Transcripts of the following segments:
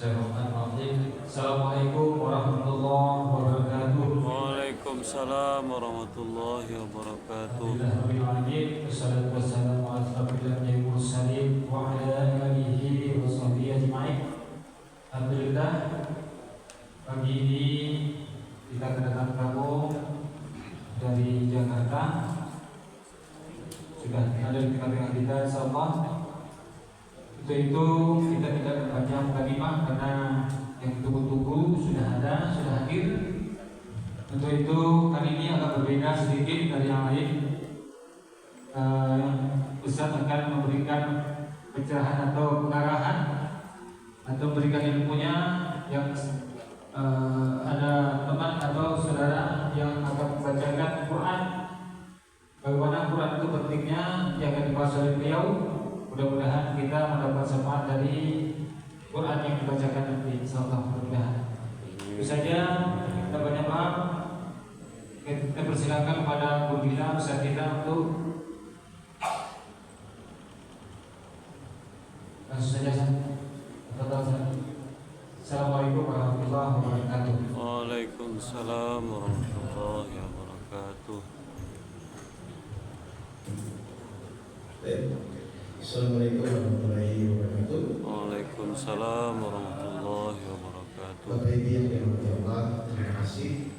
Bismillahirrahmanirrahim. Assalamualaikum warahmatullahi wabarakatuh. Waalaikumsalam warahmatullahi wabarakatuh. Alhamdulillahirrahmanirrahim. Wassalatu wassalamu ala asyrafil anbiya'i wal mursalin wa ala alihi wa sahbihi ajma'in. Alhamdulillah, pagi ini kita kedatangan tamu dari Jakarta. Sudah ada di tengah-tengah kita, insyaallah. Itu kita tidak berpanjang lagi Pak, karena yang tunggu-tunggu sudah ada, sudah hadir. Untuk itu kali ini agak berbeda sedikit dari yang lain. Ustaz akan memberikan pencerahan atau pengarahan atau memberikan ilmunya yang ada teman atau saudara yang akan membacakan Quran. Bagaimana Quran itu pentingnya yang akan dibahas oleh beliau. Mudah-mudahan kita mendapat manfaat dari Quran yang dibacakan nanti, insyaallah. Mudah-mudahan. Itu saja, kita banyak maaf. Kita persilakan kepada guru kita, Ustaz kita untuk langsung saja. Assalamualaikum warahmatullahi wabarakatuh. Waalaikumsalam warahmatullahi wabarakatuh. Assalamualaikum warahmatullahi wabarakatuh. Waalaikumsalam warahmatullahi wabarakatuh. Bapak Ibu yang dirahmati Allah, terima kasih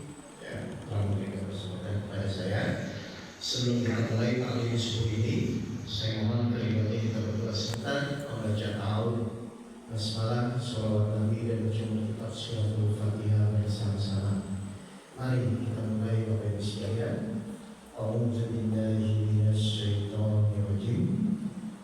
telah memberikan kesempatan kepada saya. Sebelum kita mulai taklim subuh ini, saya mohon keridhaan kita berdua sebentar membaca ta'awudz, basmalah, sholawat Nabi dan baca kitab suratul Fatihah bersama-sama. Mari kita mulai Bapak Ibu sekalian. A'udzu billahi minasy syaithanir rajim.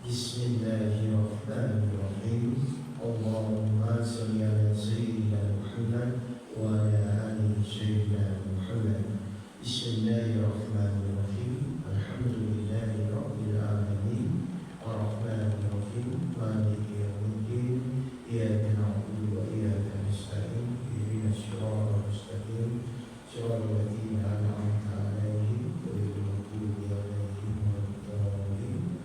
Bismillahirrahmanirrahim. Allahumma shalli ala sayyidina Muhammad wa ala ali sayyidina Muhammad. Bismillahirrahmanirrahim. Alhamdulillahi rabbil alamin. Arrahmanirrahim. Maliki yaumiddin. Iyyaka na'budu wa iyyaka nasta'in. Ihdinas siratal mustaqim. Siratal ladzina an'amta 'alaihim ghairil maghdubi 'alaihim waladdallin.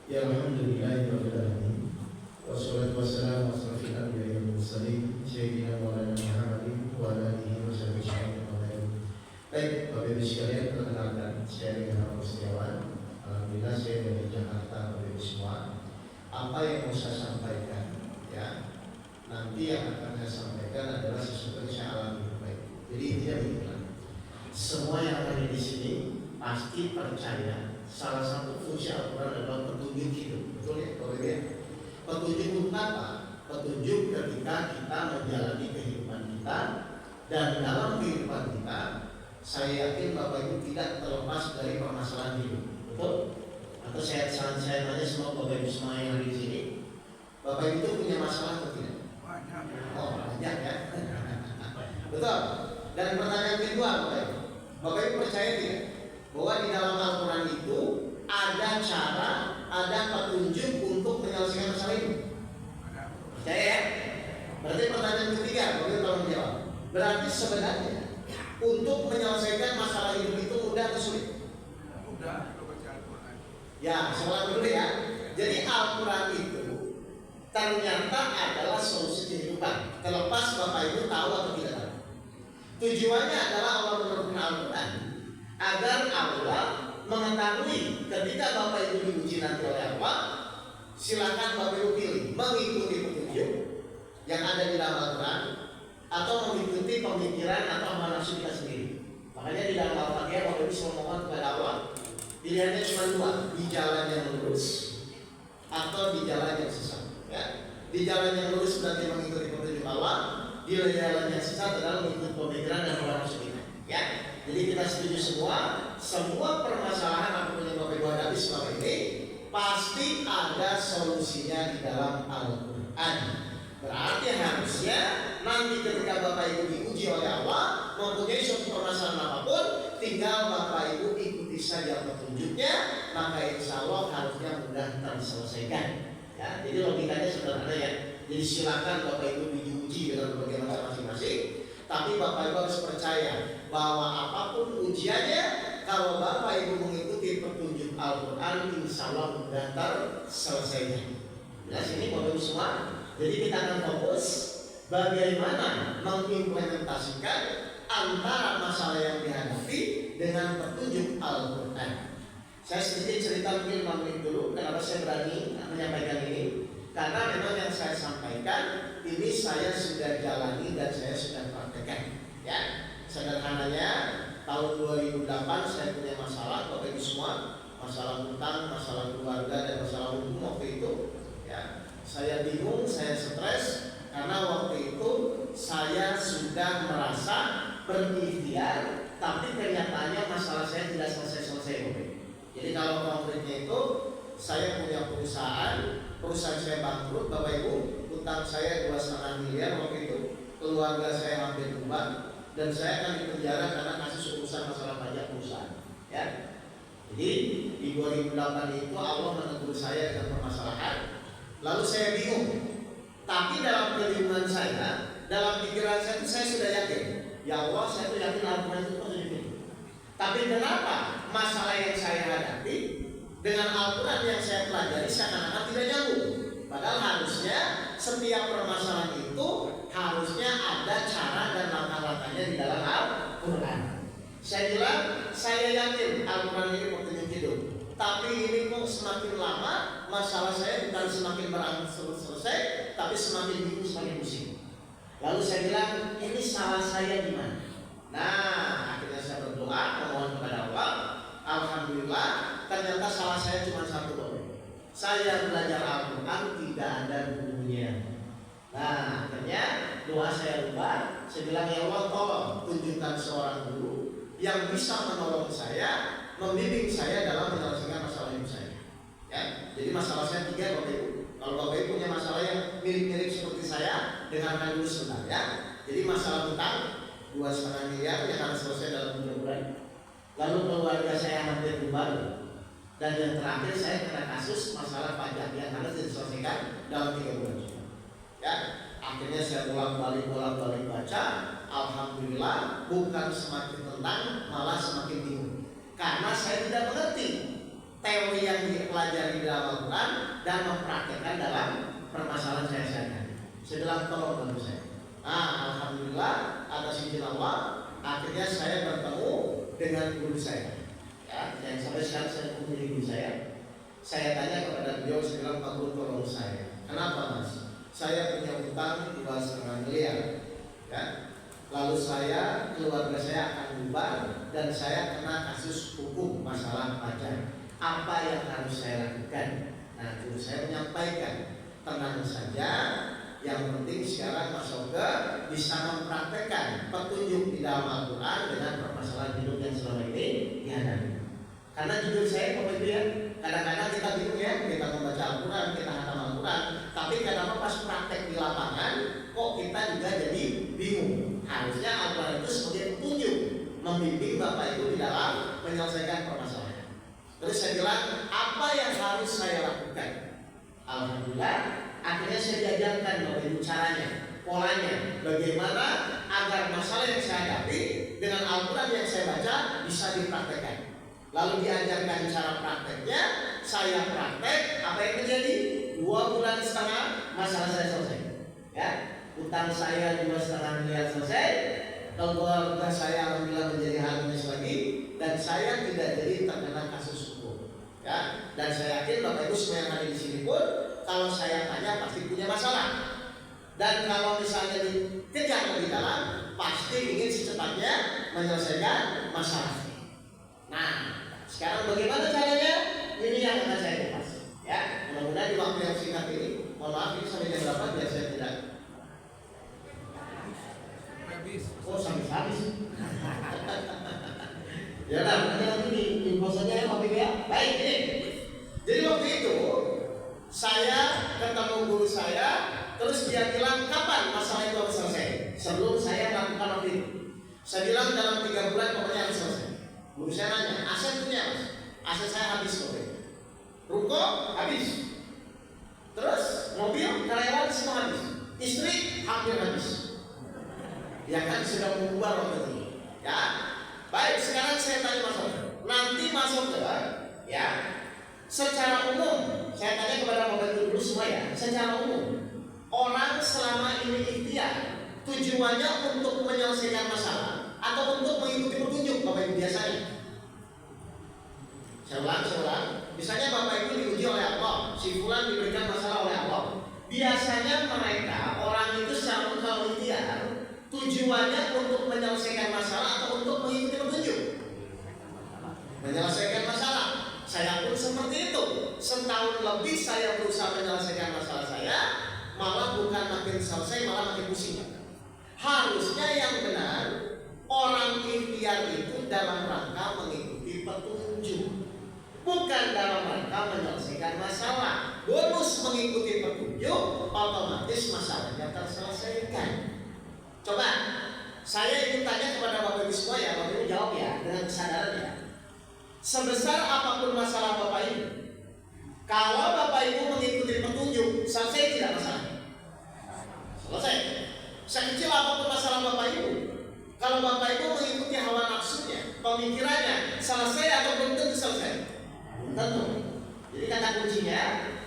Ya alhamdulillahirabbil alamin. Wassalatu wassalamu ala asyrofil anbiya'i wal mursalin sayyidina Maulana Muhammadin wa ala alihi wa sahbihi ajma'in. Baik, Bapak Ibu sekalian, perkenalkan saya dengan Abu Setiawan. Alhamdulillah saya dari Jakarta, Bapak Ibu semua. Apa yang mau saya sampaikan, ya, nanti yang akan saya sampaikan adalah sesuatu yang saya alami. Baik, jadi intinya beginilah. Semua yang ada di sini pasti percaya salah satu fungsi Al-Quran adalah petunjuk hidup, betul ya? Bapak ya? Petunjuk untuk apa? Petunjuk ketika kita menjalani kehidupan kita, dan dalam kehidupan kita, saya yakin Bapak Ibu tidak terlepas dari permasalahan hidup, betul? Atau saya tanya semua Bapak Ibu semua yang ada di sini, Bapak Ibu itu punya masalah atau tidak? Banyak. Oh banyak ya. Betul. Dan pertanyaan kedua Bapak Ibu percaya tidak bahwa di dalam Al-Quran itu ada cara, ada petunjuk untuk menyelesaikan masalah ini? Percaya ya? Berarti pertanyaan ketiga, Bapak Ibu tolong jawab. Berarti sebenarnya untuk menyelesaikan masalah hidup itu mudah atau sulit? Mudah, kalau baca Al-Quran. Ya, soal dulu ya. Jadi Al-Quran itu ternyata adalah solusi kehidupan, terlepas Bapak Ibu tahu atau tidak tahu. Tujuannya adalah Allah menurunkan Al-Quran agar Allah mengetahui ketika Bapak Ibu diuji nanti oleh Allah, silakan Bapak Ibu pilih mengikuti petunjuk yang ada di dalam Al-Quran atau mengikuti pemikiran atau hawa nafsu kita sendiri. Makanya di dalam Al-Fatihah Bapak Ibu semua mohon kepada Allah, pilihannya cuma dua, di jalan yang lurus atau di jalan yang sesat. Ya. Di jalan yang lurus berarti mengikuti petunjuk Allah, di jalan yang sesat adalah mengikuti pemikiran dan hawa nafsu kita. Ya. Jadi kita setuju semua permasalahan apapun yang Bapak Ibu hadapi selama ini pasti ada solusinya di dalam Al-Quran. Berarti harusnya nanti ketika Bapak Ibu diuji oleh Allah mempunyai suatu permasalahan apapun, tinggal Bapak Ibu ikuti saja petunjuknya, maka insya Allah harusnya mudah terselesaikan. Ya, jadi logikanya sederhana ya. Jadi silakan Bapak Ibu diuji dengan berbagai macam masing-masing. Tapi Bapak Ibu harus percaya bahwa apapun ujiannya, kalau Bapak Ibu mengikuti petunjuk Al-Quran, insya Allah mudah terselesaikan. Jelas ini Bapak Ibu semua. Jadi kita akan fokus bagaimana mengimplementasikan antara masalah yang dihadapi dengan petunjuk Al-Quran. Saya sedikit cerita mungkin 5 menit dulu. Kenapa saya berani menyampaikan ini? Karena memang yang saya sampaikan ini saya sudah jalani dan saya sudah praktekkan. Ya, sederhananya tahun 2008 saya punya masalah Bapak Ibu semua, masalah hutang, masalah keluarga dan masalah hukum waktu itu. Ya, saya bingung, saya stres karena waktu itu saya sudah merasa berikhtiar, tapi kenyataannya masalah saya tidak selesai-selesai. Jadi kalau konkretnya itu saya punya perusahaan saya bangkrut Bapak Ibu, hutang saya 2,5 miliar waktu itu, keluarga saya hampir tumbang dan saya akan dipenjara karena kasus urusan masalah pajak perusahaan. Ya, jadi di 2008 itu Allah menegur saya dengan permasalahan. Lalu saya bingung, tapi dalam kebingungan saya, dalam pikiran saya itu saya sudah yakin, ya Allah saya tuh yakin Al-Quran itu positif. Tapi kenapa masalah yang saya hadapi dengan Al-Quran yang saya pelajari seakan-akan tidak nyambung? Padahal harusnya setiap permasalahan itu harusnya ada cara dan langkah-langkahnya di dalam Al-Quran. Saya bilang, saya yakin Al-Quran ini petunjuk hidup. Tapi ini kok semakin lama masalah saya bukan semakin berangsur selesai, tapi semakin bingung, semakin pusing. Lalu saya bilang, ini salah saya di mana? Nah, akhirnya saya berdoa, memohon kepada Allah. Alhamdulillah, ternyata salah saya cuma satu doang. Saya belajar Al-Quran tidak ada gurunya. Nah, akhirnya doa saya ubah. Saya bilang, ya Allah tolong tunjukkan seorang guru yang bisa menolong saya, membimbing saya dalam menyelesaikan masalah hidup saya. Ya, jadi masalah saya 3 Bapak Ibu. Kalau Bapak Ibu punya masalah yang mirip-mirip seperti saya, dengarkan dulu sebentar ya. Jadi masalah hutang 2,5 miliar yang harus selesai dalam 3 bulan. Lalu keluarga saya hampir tumbang. Dan yang terakhir saya kena kasus masalah pajak yang harus diselesaikan dalam 3 bulan juga. Ya, akhirnya saya bolak-balik baca. Alhamdulillah bukan semakin tenang, malah semakin bingung. Karena saya tidak mengerti teori yang dipelajari dalam Al-Quran dan mempraktekkan dalam permasalahan saya sehari-hari. Saya bilang tolong bantu saya. Alhamdulillah atas izin Allah, akhirnya saya bertemu dengan guru saya. Ya, dan sampai sekarang saya menghubungi guru saya. Saya tanya kepada beliau, saya bilang Pak Guru tolong saya. Kenapa Mas? Saya punya hutang 2,5 miliar. Ya. Lalu saya, keluarga saya akan bubar dan saya kena kasus hukum masalah pajak. Apa yang harus saya lakukan? Nah, guru saya menyampaikan, tenang saja. Yang penting sekarang Mas Oga bisa mempraktekkan petunjuk di dalam Al-Quran dengan permasalahan hidup yang selama ini dihadapi. Karena jujur saya Bapak Ibu ya, kadang-kadang kita bingung ya, kita membaca Al-Quran, kita hatam Al-Quran, tapi kadang-kadang pas praktek di lapangan, kok kita juga jadi bingung. Harusnya Al-Quran itu sebagai petunjuk membimbing Bapak Ibu di dalam menyelesaikan permasalahan. Terus saya bilang, apa yang harus saya lakukan? Alhamdulillah, akhirnya saya diajarkan Bapak Ibu caranya, polanya, bagaimana agar masalah yang saya hadapi dengan Al-Quran yang saya baca bisa dipraktekkan. Lalu diajarkan cara prakteknya, saya praktek, apa yang terjadi? 2,5 bulan masalah saya selesai. Ya, utang saya 2,5 miliar selesai, keluarga saya alhamdulillah menjadi harmonis lagi, dan saya tidak jadi terkena kasus hukum. Ya, dan saya yakin Bapak Ibu semua yang ada di sini pun, kalau saya tanya pasti punya masalah. Dan kalau misalnya dikejar lebih dalam, pasti ingin secepatnya menyelesaikan masalah. Nah, sekarang bagaimana caranya? Ini yang akan saya kupas. Ya, mudah-mudahan di waktu yang singkat ini, mohon maaf ini sampai jam berapa biar saya tidak habis. Oh, sampai habis. Ya udah, nanti di infosannya ya Pak Ibu ya. Baik, ini. Jadi waktu itu saya ketemu guru saya, terus dia bilang kapan masalah itu harus selesai? Sebelum saya melakukan waktu itu, saya bilang dalam 3 bulan pokoknya harus selesai. Guru saya nanya, aset punya Mas? Aset saya habis Bapak. Ruko habis. Terus mobil, karyawan semua habis. Istri hampir habis. Ya kan sudah membubar waktu itu. Ya. Baik, sekarang saya tanya Mas Oga. Nanti Mas Oga, ya, secara umum saya tanya kepada Bapak Ibu dulu semua ya, secara umum orang selama ini ikhtiar tujuannya untuk menyelesaikan masalah atau untuk mengikuti petunjuk Bapak Ibu biasanya? Saya ulang. Misalnya Bapak Ibu diuji oleh Allah, si fulan diberikan masalah oleh Allah. Biasanya mereka orang itu secara kalau ikhtiar tujuannya untuk menyelesaikan masalah atau untuk mengikuti petunjuk? Menyelesaikan masalah. Saya pun seperti itu. Setahun lebih saya berusaha menyelesaikan masalah saya, malah bukan makin selesai, malah makin pusing. Harusnya yang benar, orang ikhtiar itu dalam rangka mengikuti petunjuk, bukan dalam rangka menyelesaikan masalah. Bonus mengikuti petunjuk, otomatis masalahnya terselesaikan. Coba, saya ingin tanya kepada Bapak Ibu semua ya, Bapak Ibu jawab ya dengan kesadaran ya. Sebesar apapun masalah Bapak Ibu, kalau Bapak Ibu mengikuti petunjuk, selesai tidak masalah? Selesai. Sekecil apapun masalah Bapak Ibu, kalau Bapak Ibu mengikuti hawa nafsunya, pemikirannya, selesai atau belum tentu selesai? Tentu. Jadi kata kuncinya,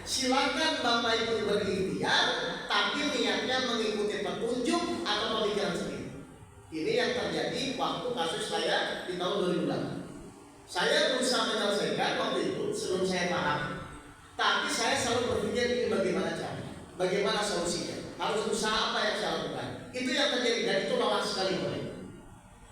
silakan Bapak Ibu berikhtiar, tapi niatnya mengikuti petunjuk atau pemikiran sendiri. Ini yang terjadi waktu kasus saya di tahun 2008. Saya berusaha menyelesaikan waktu itu sebelum saya paham, tapi saya selalu berpikir ini bagaimana caranya, bagaimana solusinya, harus usaha apa yang saya lakukan. Itu yang terjadi dan itu lelah sekali mulai.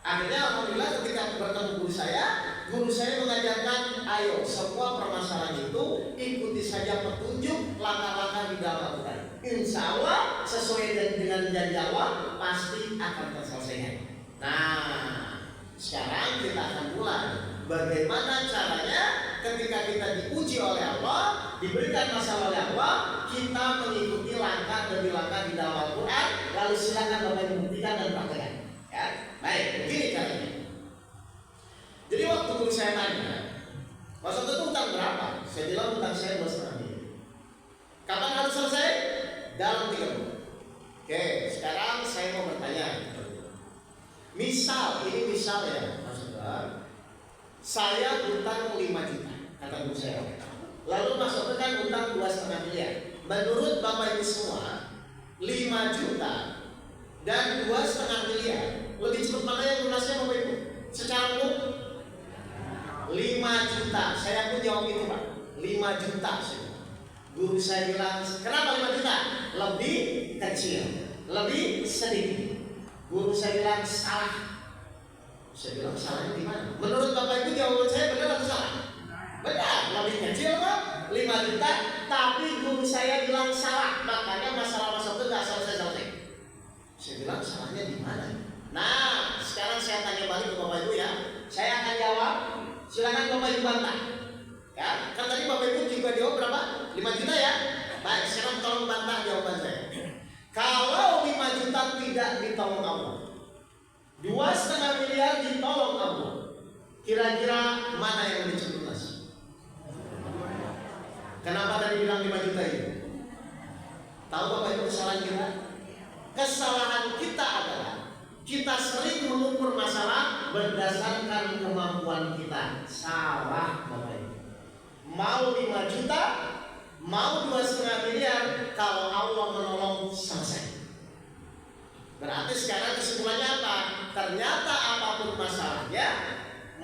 Akhirnya alhamdulillah ketika bertemu guru saya mengajarkan, ayo semua permasalahan itu ikuti saja petunjuk langkah-langkah di dalam Al-Quran. Insya Allah sesuai dengan janji Allah pasti akan terselesaikan. Nah, sekarang kita akan mulai. Bagaimana caranya ketika kita diuji oleh Allah, diberikan masalah oleh Allah, kita mengikuti langkah demi langkah di dalam Al-Quran. Lalu silakan Bapak Ibu buktikan dan praktekkan. Ya, baik, begini caranya. Jadi waktu guru saya tanya, Mas Oto itu utang berapa? Saya bilang utang saya 2,5 miliar. Kapan harus selesai? Dalam 3 bulan. Oke, sekarang saya mau bertanya. Misal, ini misal ya, Mas Oto. Saya utang 5 juta, kata guru saya. Lalu Mas Oto kan utang 2,5 miliar. Menurut Bapak Ibu semua, 5 juta dan 2,5 miliar lebih cepat mana yang lunasnya Bapak Ibu? Secara umum 5 juta. Saya pun jawab itu Pak, 5 juta. Guru saya bilang, kenapa 5 juta? Lebih kecil, lebih sedikit. Guru saya bilang salah. Saya bilang salahnya di mana? Menurut Bapak Ibu jawaban saya benar atau salah? Benar, lebih kecil Pak, 5 juta. Tapi guru saya bilang salah, makanya masalah-masalah itu nggak selesai-selesai. Saya bilang salahnya di mana? Nah, sekarang saya tanya balik ke Bapak Ibu ya. Saya akan jawab. Silakan Bapak Ibu bantah. Ya, kan tadi Bapak Ibu juga jawab berapa? 5 juta ya. Baik, sekarang tolong bantah jawaban saya. Kalau 5 juta tidak ditolong Allah, 2,5 miliar ditolong Allah, kira-kira mana yang lebih cepat lunas? Kenapa tadi bilang 5 juta itu? Tahu Bapak Ibu kesalahan kita? Kesalahan kita adalah kita sering mengukur masalah berdasarkan kemampuan kita. Salah Bapak Ibu. Mau 5 juta, mau 2,5 miliar, kalau Allah menolong selesai. Berarti sekarang kesimpulannya apa? Ternyata apapun masalahnya,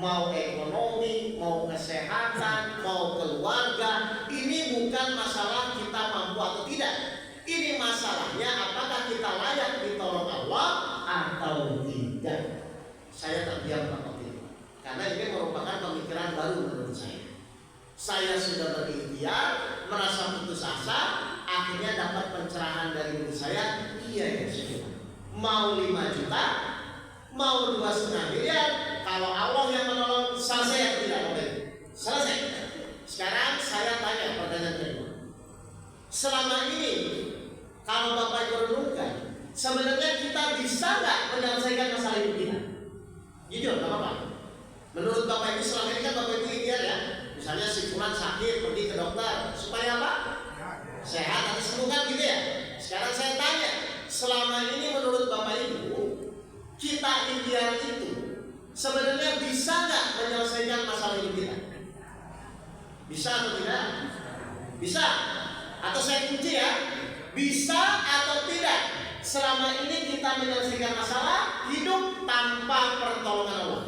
mau ekonomi, mau kesehatan, mau keluarga, ini bukan masalah kita mampu atau tidak. Ini masalahnya apakah kita layak ditolong Allah atau tidak. Saya terdiam Pak itu, karena ini merupakan pemikiran baru menurut saya. Saya sudah berikhtiar, merasa putus asa, akhirnya dapat pencerahan dari guru saya. Iya ya saya, mau 5 juta, mau 2,5 miliar, kalau Allah yang menolong, selesai atau tidak Bapak? Selesai. Sekarang saya tanya pertanyaan kedua. Selama ini kalau Bapak Ibu renungkan, sebenarnya kita bisa nggak menyelesaikan masalah hidup kita? Jujur, nggak apa-apa. Menurut Bapak Ibu selama ini kan Bapak Ibu ikhtiar ya. Misalnya si fulan sakit, pergi ke dokter supaya apa? Sehat atau sembuh kan gitu ya. Sekarang saya tanya, selama ini menurut Bapak Ibu, kita ikhtiar itu sebenarnya bisa nggak menyelesaikan masalah hidup kita? Bisa atau tidak? Bisa atau saya kunci ya, bisa atau tidak selama ini kita menyelesaikan masalah hidup tanpa pertolongan Allah?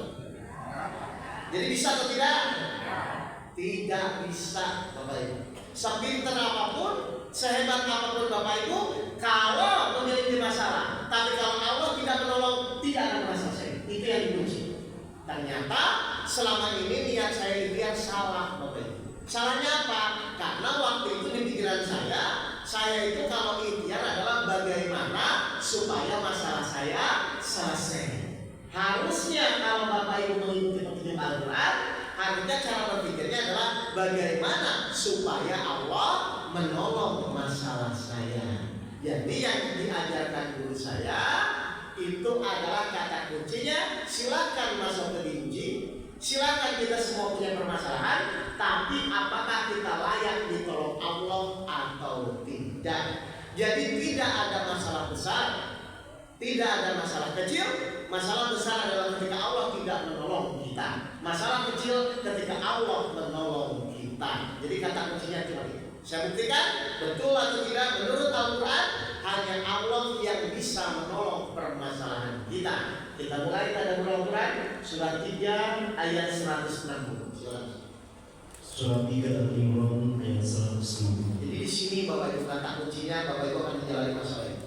Jadi bisa atau tidak? Tidak bisa, Bapak Ibu. Sepintar apapun, sehebat apapun Bapak Ibu, kalau memiliki masalah, tapi kalau Allah tidak menolong, tidak akan pernah selesai. Itu yang dikunci. Ternyata selama ini niat saya itu yang salah, Bapak Ibu. Salahnya apa? Karena waktu itu di pikiran saya itu kalau ikhtiar adalah bagaimana supaya masalah saya selesai. Harusnya kalau Bapak Ibu mengikuti petunjuk Al-Quran, harusnya cara berpikirnya adalah bagaimana supaya Allah menolong masalah saya. Jadi yang diajarkan guru saya itu adalah kata kuncinya, silakan masuk ke diuji, silakan kita semua punya permasalahan, tapi apakah kita layak ditolong Allah atau tidak. Jadi tidak ada masalah besar, tidak ada masalah kecil. Masalah besar adalah ketika Allah tidak menolong kita. Masalah kecil ketika Allah menolong kita. Jadi kata kuncinya cuma itu. Saya buktikan betul atau tidak menurut Al-Quran, hanya Allah yang bisa menolong permasalahan kita. Kita mulai tadabbur Al-Quran surat 3 ayat 160. Surat 3 Al-Imran ayat 160. Jadi di sini Bapak Ibu kata kuncinya, Bapak Ibu akan menjalani masalah itu.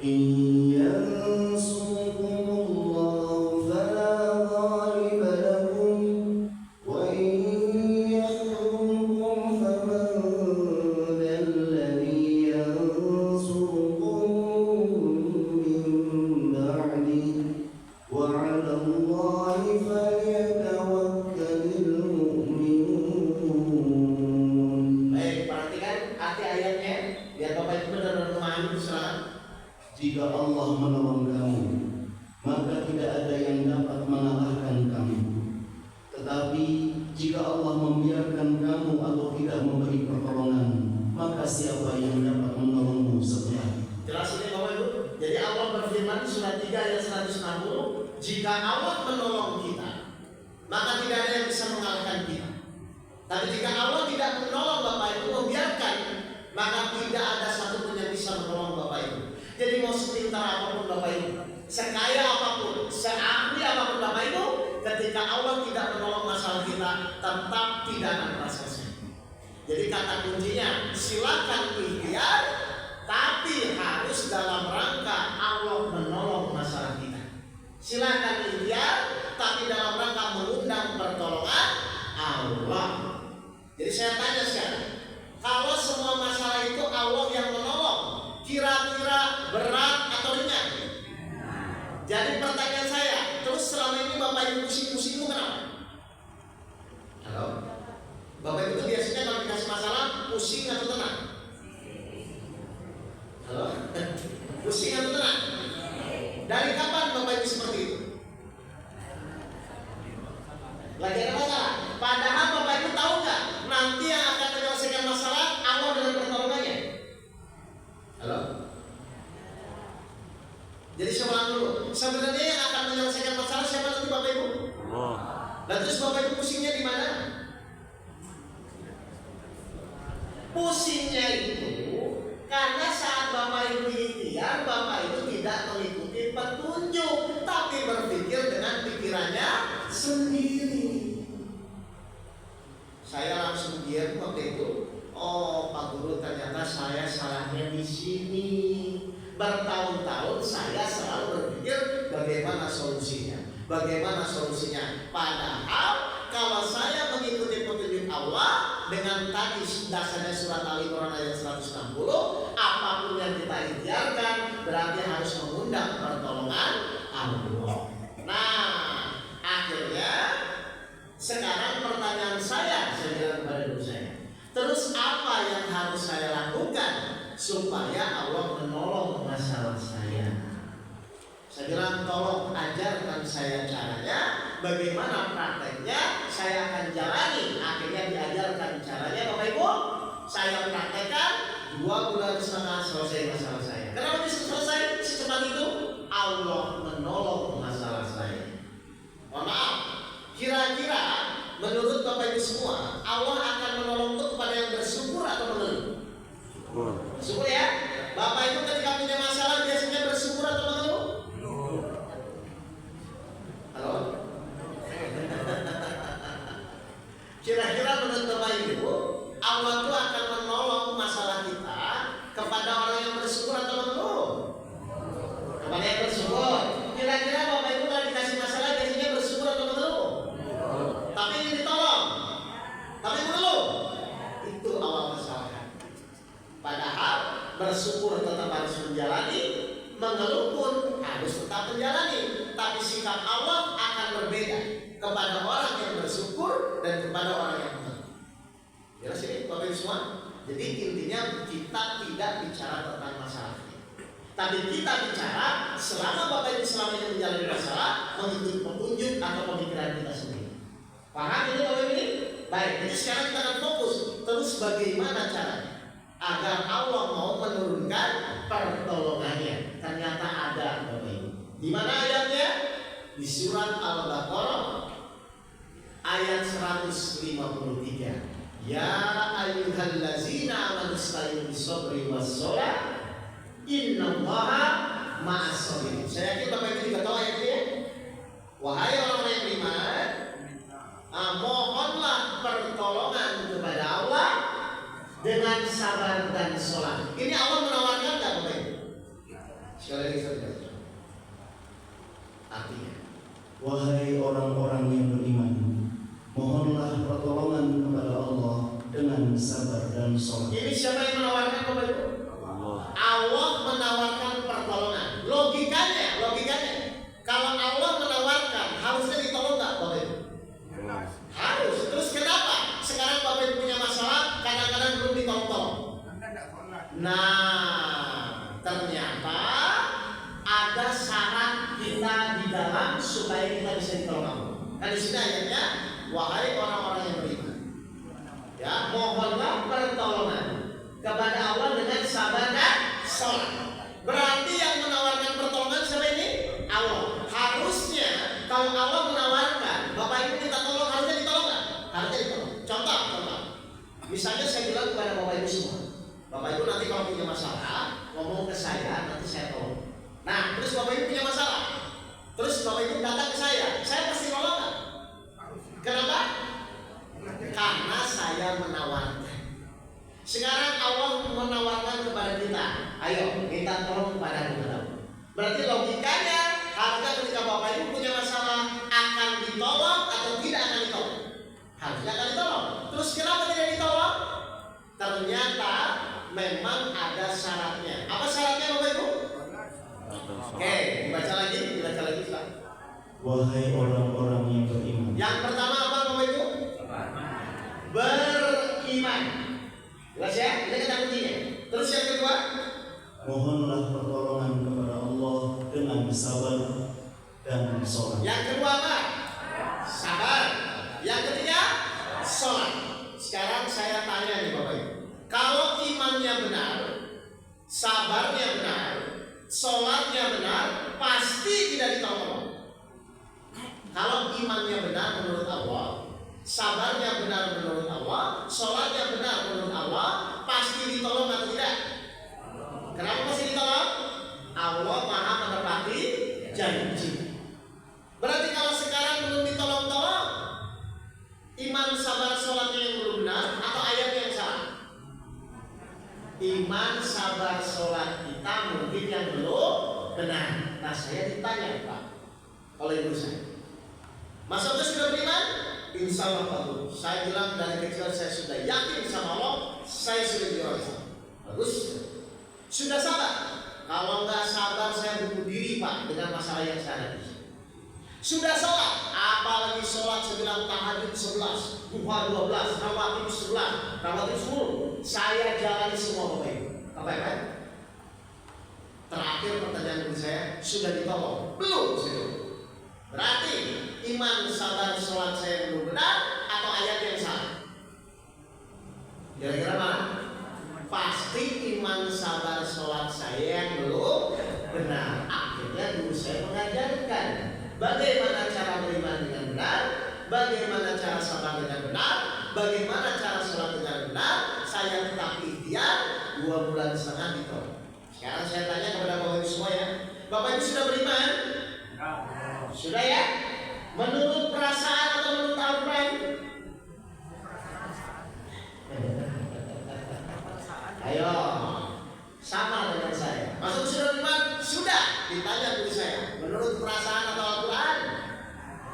Yansurkumullahu fala ghaliba lakum wa in yakhzulkum faman dhalladhi yansurkum min ba'di wa 'ala Allahi falyatawakkalul mu'minun. Baik, perhatikan arti ayatnya biar Bapak Ibu benar-benar memahami kesalahan. Jika Allah menolong kamu, maka tidak ada yang dapat mengalahkan kamu. Tetapi jika Allah membiarkan kamu atau tidak memberi pertolongan, maka siapa yang dapat menolongmu setelah itu? Jelas ini Bapak Ibu. Jadi Allah berfirman surat 3 ayat 160, jika Allah menolong kita, maka tidak ada yang bisa mengalahkan kita. Tapi jika Allah tidak menolong Bapak Ibu, membiarkan, maka tidak ada satupun yang bisa menolong Bapak Ibu. Jadi mau sepintar apapun Bapak Ibu, sekaya apapun, seahli apapun Bapak Ibu, ketika Allah tidak menolong masalah kita, tetap tidak akan pernah selesai. Jadi kata kuncinya, silakan ikhtiar, tapi harus dalam rangka Allah menolong masalah kita. Silakan ikhtiar, tapi dalam rangka mengundang pertolongan Allah. Jadi saya tanya sekarang, kalau semua masalah itu Allah yang menolong, kira-kira berat atau ringan? Jadi pertanyaan saya, terus selama ini Bapak Ibu pusing-pusing itu kenapa? Halo? Bapak Ibu itu biasanya kalau dikasih masalah pusing atau tenang? Halo? Pusing atau tenang? Dari kapan Bapak Ibu seperti itu? Lagi ada masalah. Padahal Bapak Ibu tahu nggak nanti yang akan menyelesaikan masalah Allah dengan pertolongannya? Halo? Jadi saya ulang dulu. Sebenarnya yang akan menyelesaikan masalah siapa nanti Bapak Ibu? Allah. Dan terus Bapak Ibu pusingnya di mana? Pusingnya itu karena saat Bapak Ibu ikhtiar, Bapak Ibu tidak mengikuti petunjuk, tapi berpikir dengan pikirannya sendiri. Saya langsung diam waktu itu. Oh, Pak Guru, ternyata saya salahnya di sini. Bertahun-tahun saya selalu berpikir bagaimana solusinya. Bagaimana solusinya? Padahal kalau saya mengikuti petunjuk Allah dengan tadi dasarnya surat Al-Imran ayat 160, apapun yang kita ikhtiarkan berarti harus mengundang pertolongan Allah. Nah, akhirnya sekarang pertanyaan saya bilang kepada guru saya, terus apa yang harus saya lakukan supaya Allah menolong masalah saya? Saya bilang tolong ajarkan saya caranya, bagaimana prakteknya saya akan jalani. Akhirnya diajarkan caranya Bapak Ibu, saya praktekkan 2,5 bulan selesai masalah saya. Kenapa bisa selesai secepat itu? Allah menolong masalah saya. Mohon maaf, kira-kira menurut Bapak Ibu semua, Allah akan menolong itu kepada yang bersyukur atau mengeluh? Bersyukur ya. Bapak Ibu ketika punya masalah biasanya bersyukur atau mengeluh? Halo? Kira-kira menurut Bapak Ibu, Allah itu akan menolong masalah kita kepada orang yang bersyukur atau mengeluh? Kepada yang bersyukur. Kira-kira Bapak Ibu kalau dikasih masalah biasanya bersyukur atau mengeluh? Tapi ingin ditolong, tapi mengeluh. Itu awal masalah. Padahal bersyukur tetap harus menjalani, mengeluh pun harus tetap menjalani. Tapi sikap Allah akan berbeda kepada orang yang bersyukur dan kepada orang yang mengeluh. Jelas ini Bapak Ibu semua. Jadi intinya kita tidak bicara tentang masalah, tapi kita bicara selama Bapak Ibu selama ini menjalani masalah mengikuti petunjuk atau pemikiran kita sendiri. Paham ini Bapak Ibu ini? Baik, jadi sekarang kita akan fokus terus bagaimana caranya agar Allah mau menurunkan pertolongannya. Ternyata ada Bapak Ibu. Di mana ayatnya? Di surat Al-Baqarah ayat 153. Ya ayyuhallazina amanu ista'inu bis-sabri was-shalah innallaha ma'as-sabirin. Saya yakin Bapak Ibu juga tahu ayat ini ya. Wahai orang-orang yang beriman, mohonlah pertolongan kepada Allah dengan sabar dan sholat. Ini Allah menawarkan nggak Bapak Ibu? Sekali lagi saya jelaskan. Artinya, Wahai orang-orang yang beriman, mohonlah pertolongan kepada Allah dengan sabar dan sholat. ini siapa yang menawarkan Bapak Ibu? Allah menawarkan pertolongan. Logikanya, kalau Allah menawarkan, harusnya ditolong nggak Bapak Ibu? Harus. Terus kenapa sekarang Bapak Ibu punya masalah, kadang-kadang belum ditolong? Nah, ternyata ada syarat kita di dalam supaya kita bisa ditolong Allah. Kan di sini ayatnya, wahai orang-orang yang beriman, ya mohonlah pertolongan kepada Allah dengan sabar dan sholat. Berarti yang menawarkan pertolongan siapa ini? Allah. Harusnya kalau Allah menawarkan, Bapak Ibu minta tolong, harusnya ditolong nggak? Harusnya ditolong. Contoh. Misalnya saya bilang kepada Bapak Ibu semua, Bapak Ibu nanti kalau punya masalah, ngomong ke saya, nanti saya tolong. Nah, terus Bapak Ibu punya masalah, terus Bapak Ibu datang ke saya pasti nolong nggak? Kenapa? Karena saya menawarkan. Sekarang Allah menawarkan kepada kita, ayo minta tolong kepada kita. Berarti logikanya harusnya ketika Bapak Ibu punya masalah akan ditolong atau tidak akan ditolong? Harusnya akan ditolong. Terus kenapa tidak ditolong? Ternyata memang ada syaratnya. Apa syaratnya Bapak Ibu? Oke, dibaca lagi Pak. Wahai orang-orang yang beriman. Yang pertama apa Bapak Ibu? Beriman. Jelas ya? Ini kata kuncinya. Terus yang kedua? Mohonlah pertolongan kepada Allah dengan sabar dan sholat. Yang kedua apa? Sabar. Yang ketiga? Sholat. Sekarang saya tanya nih Bapak Ibu, kalau imannya benar, sabarnya benar, sholatnya benar, pasti tidak ditolong. Kalau imannya benar menurut Allah, sabarnya benar menurut Allah, sholatnya benar menurut Allah, pasti ditolong atau tidak? Kenapa pasti ditolong? Allah Maha menepati janji. Berarti kalau sekarang belum ditolong-tolong, iman, sabar, sholatnya yang belum benar atau ayatnya yang salah? Iman, sabar, sholat kita mungkin yang belum benar. Nah saya ditanya Pak oleh ibu saya, Mas Abdul sudah beriman? Insya Allah Pak Guru. Saya bilang dari kecil saya sudah yakin sama Allah, saya sudah dewasa. Bagus. Sudah sabar? Kalau nggak sabar saya bunuh diri Pak dengan masalah yang saya hadapi. Sudah sholat? Apalagi sholat saya bilang tahajud 11, duha 12, rawatib 11, rawatib 10. Saya jalani semua Bapak Ibu. Apa ya? Terakhir pertanyaan ibu saya, sudah ditolong? Belum. Berarti iman, sabar, sholat saya belum benar atau ayat yang salah? Kira-kira mana? Pasti iman, sabar, sholat saya yang belum benar. Akhirnya guru saya mengajarkan bagaimana cara beriman dengan benar, bagaimana bagaimana cara sabar dengan benar, bagaimana cara sholat dengan benar, saya tetap ikhtiar 2,5 bulan ditolak. Sekarang saya tanya kepada Bapak Ibu semua ya, Bapak Ibu sudah beriman? Sudah ya? Menurut perasaan atau menurut Al-Quran? Ayo, sama dengan saya. Maksud sudah beriman? Sudah. Ditanya dulu saya, menurut perasaan atau Al-Quran?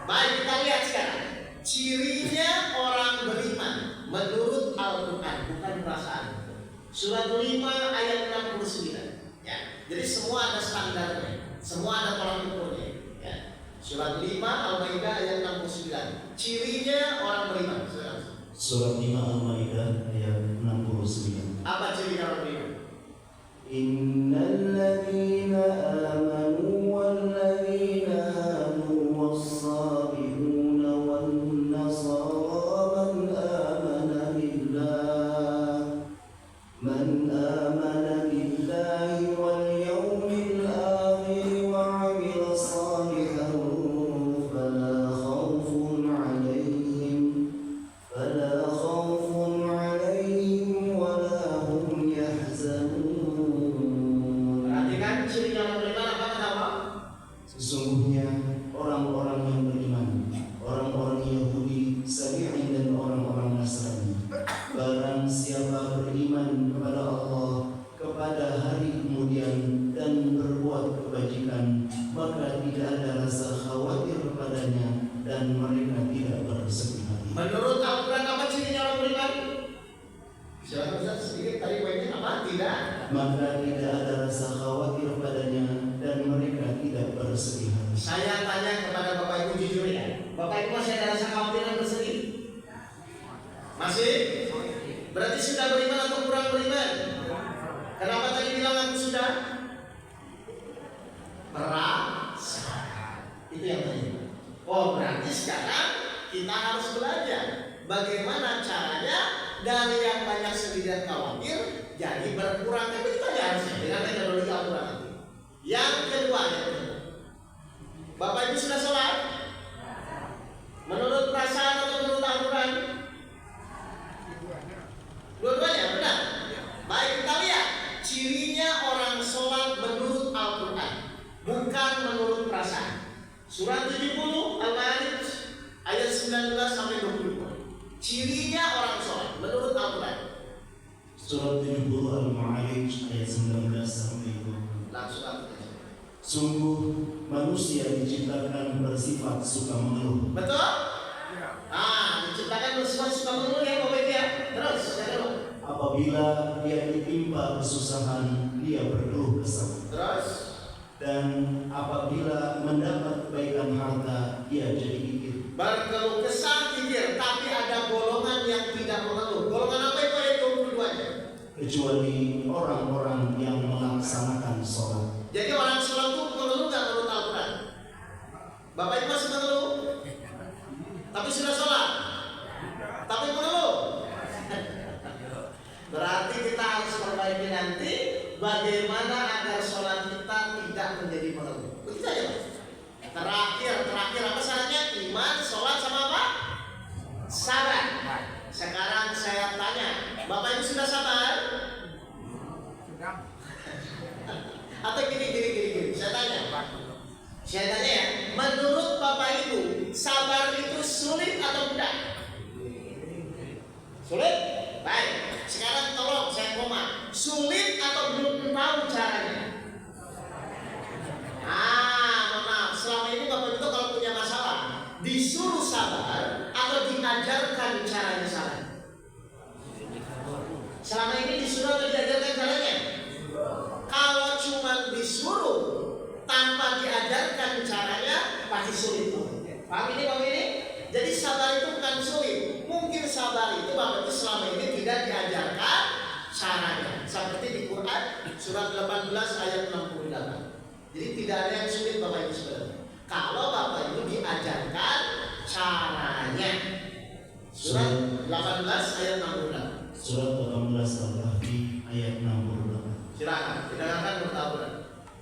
Baik, kita lihat sekarang. Cirinya orang beriman menurut Al-Quran, bukan perasaan. Surat 5 ayat 69. Ya. Jadi semua ada standarnya, semua ada tolak ukurnya. Ya. Surat 5 Al-Maidah ayat 69. Cirinya orang beriman. Surat 5 Al-Maidah ayat 69. Apa cirinya orang beriman? Innal ladzina amanu wal ladzina hadu was-sabiquna wan nasara man amana billahi wal yawmil akhir wa 'amila salihan fala khawfun 'alaihim wa la hum yahzanun. Perhatikan cirinya orang beriman apa kata Allah? Sesungguhnya orang-orang yang beriman, orang-orang Yahudi, Sabi'in dan orang-orang Nasrani, barang siapa beriman kepada Allah, kepada hari kemudian dan berbuat kebajikan, maka tidak ada rasa khawatir padanya dan mereka tidak bersedih hati. Menurut Al-Quran apa cirinya orang beriman? Silakan Ustaz sedikit tadi poinnya apa? Tidak. Maka tidak ada rasa khawatir padanya dan mereka tidak bersedih hati. Saya tanya kepada Bapak Ibu jujur ya, Bapak Ibu masih ada rasa khawatir dan bersedih? Masih? Berarti sudah beriman atau kurang beriman? Kenapa tadi bilang aku sudah? Perasaan. Itu yang tadi. Oh, berarti sekarang kita harus belajar bagaimana caranya dari yang banyak sedih dan khawatir jadi berkurang. Tapi itu aja harusnya dengan teknologi Al-Quran nanti. Yang kedua, Bapak Ibu sudah sholat? Menurut perasaan atau menurut Al-Quran? Dua-duanya benar. Baik, kita lihat cirinya orang sholat menurut Al-Quran, bukan menurut perasaan. Surat 70 Al-Ma'arij ayat 19 sampai 20. Cirinya orang sholat menurut Al-Quran. Surat 70 Al-Ma'arij ayat 19 sampai 20. Langsung Al-Quran. Sungguh manusia diciptakan bersifat suka mengeluh. Betul? Diciptakan bersifat suka mengeluh ya Bapak Ibu ya. Terus, saya dulu. Apabila dia ditimpa kesusahan, dia berkeluh kesah. Terus, Dan apabila mendapat kebaikan harta, dia jadi kikir. berkeluh kesah kikir, tapi ada golongan yang tidak mengeluh. Golongan apa itu? Ayat 22-nya. Kecuali orang-orang yang melaksanakan sholat. Jadi orang sholat itu mengeluh nggak menurut Al-Quran? Bapak Ibu masih mengeluh? Tapi sudah sholat? Tapi mengeluh? Berarti kita harus perbaiki nanti bagaimana agar sholat kita tidak menjadi mengeluh. Begitu aja Mas. Terakhir apa syaratnya? Iman, sholat sama apa? Sabar. Sekarang saya tanya, Bapak Ibu sudah sabar? Atau gini, saya tanya ya, menurut Bapak Ibu, sabar itu sulit atau mudah? Sulit? Baik, sekarang tolong saya koma, sulit atau belum tahu caranya? Mohon maaf, selama ini Bapak Ibu kalau punya masalah, disuruh sabar atau diajarkan caranya sabar? Selama ini disuruh atau diajarkan caranya? Kalau cuma disuruh tanpa diajarkan caranya pasti sulit. Paham ini Bapak ini? Jadi sabar itu bukan sulit. Mungkin sabar itu Bapak itu selama ini tidak diajarkan caranya. Seperti di Quran surat 18 ayat 68. Jadi tidak ada yang sulit Bapak Ibu sebenarnya. Kalau Bapak Ibu diajarkan caranya. Surat 18 ayat 68. Surat 18 Al-Kahfi ayat 68. Silakan, dengarkan bertaburan.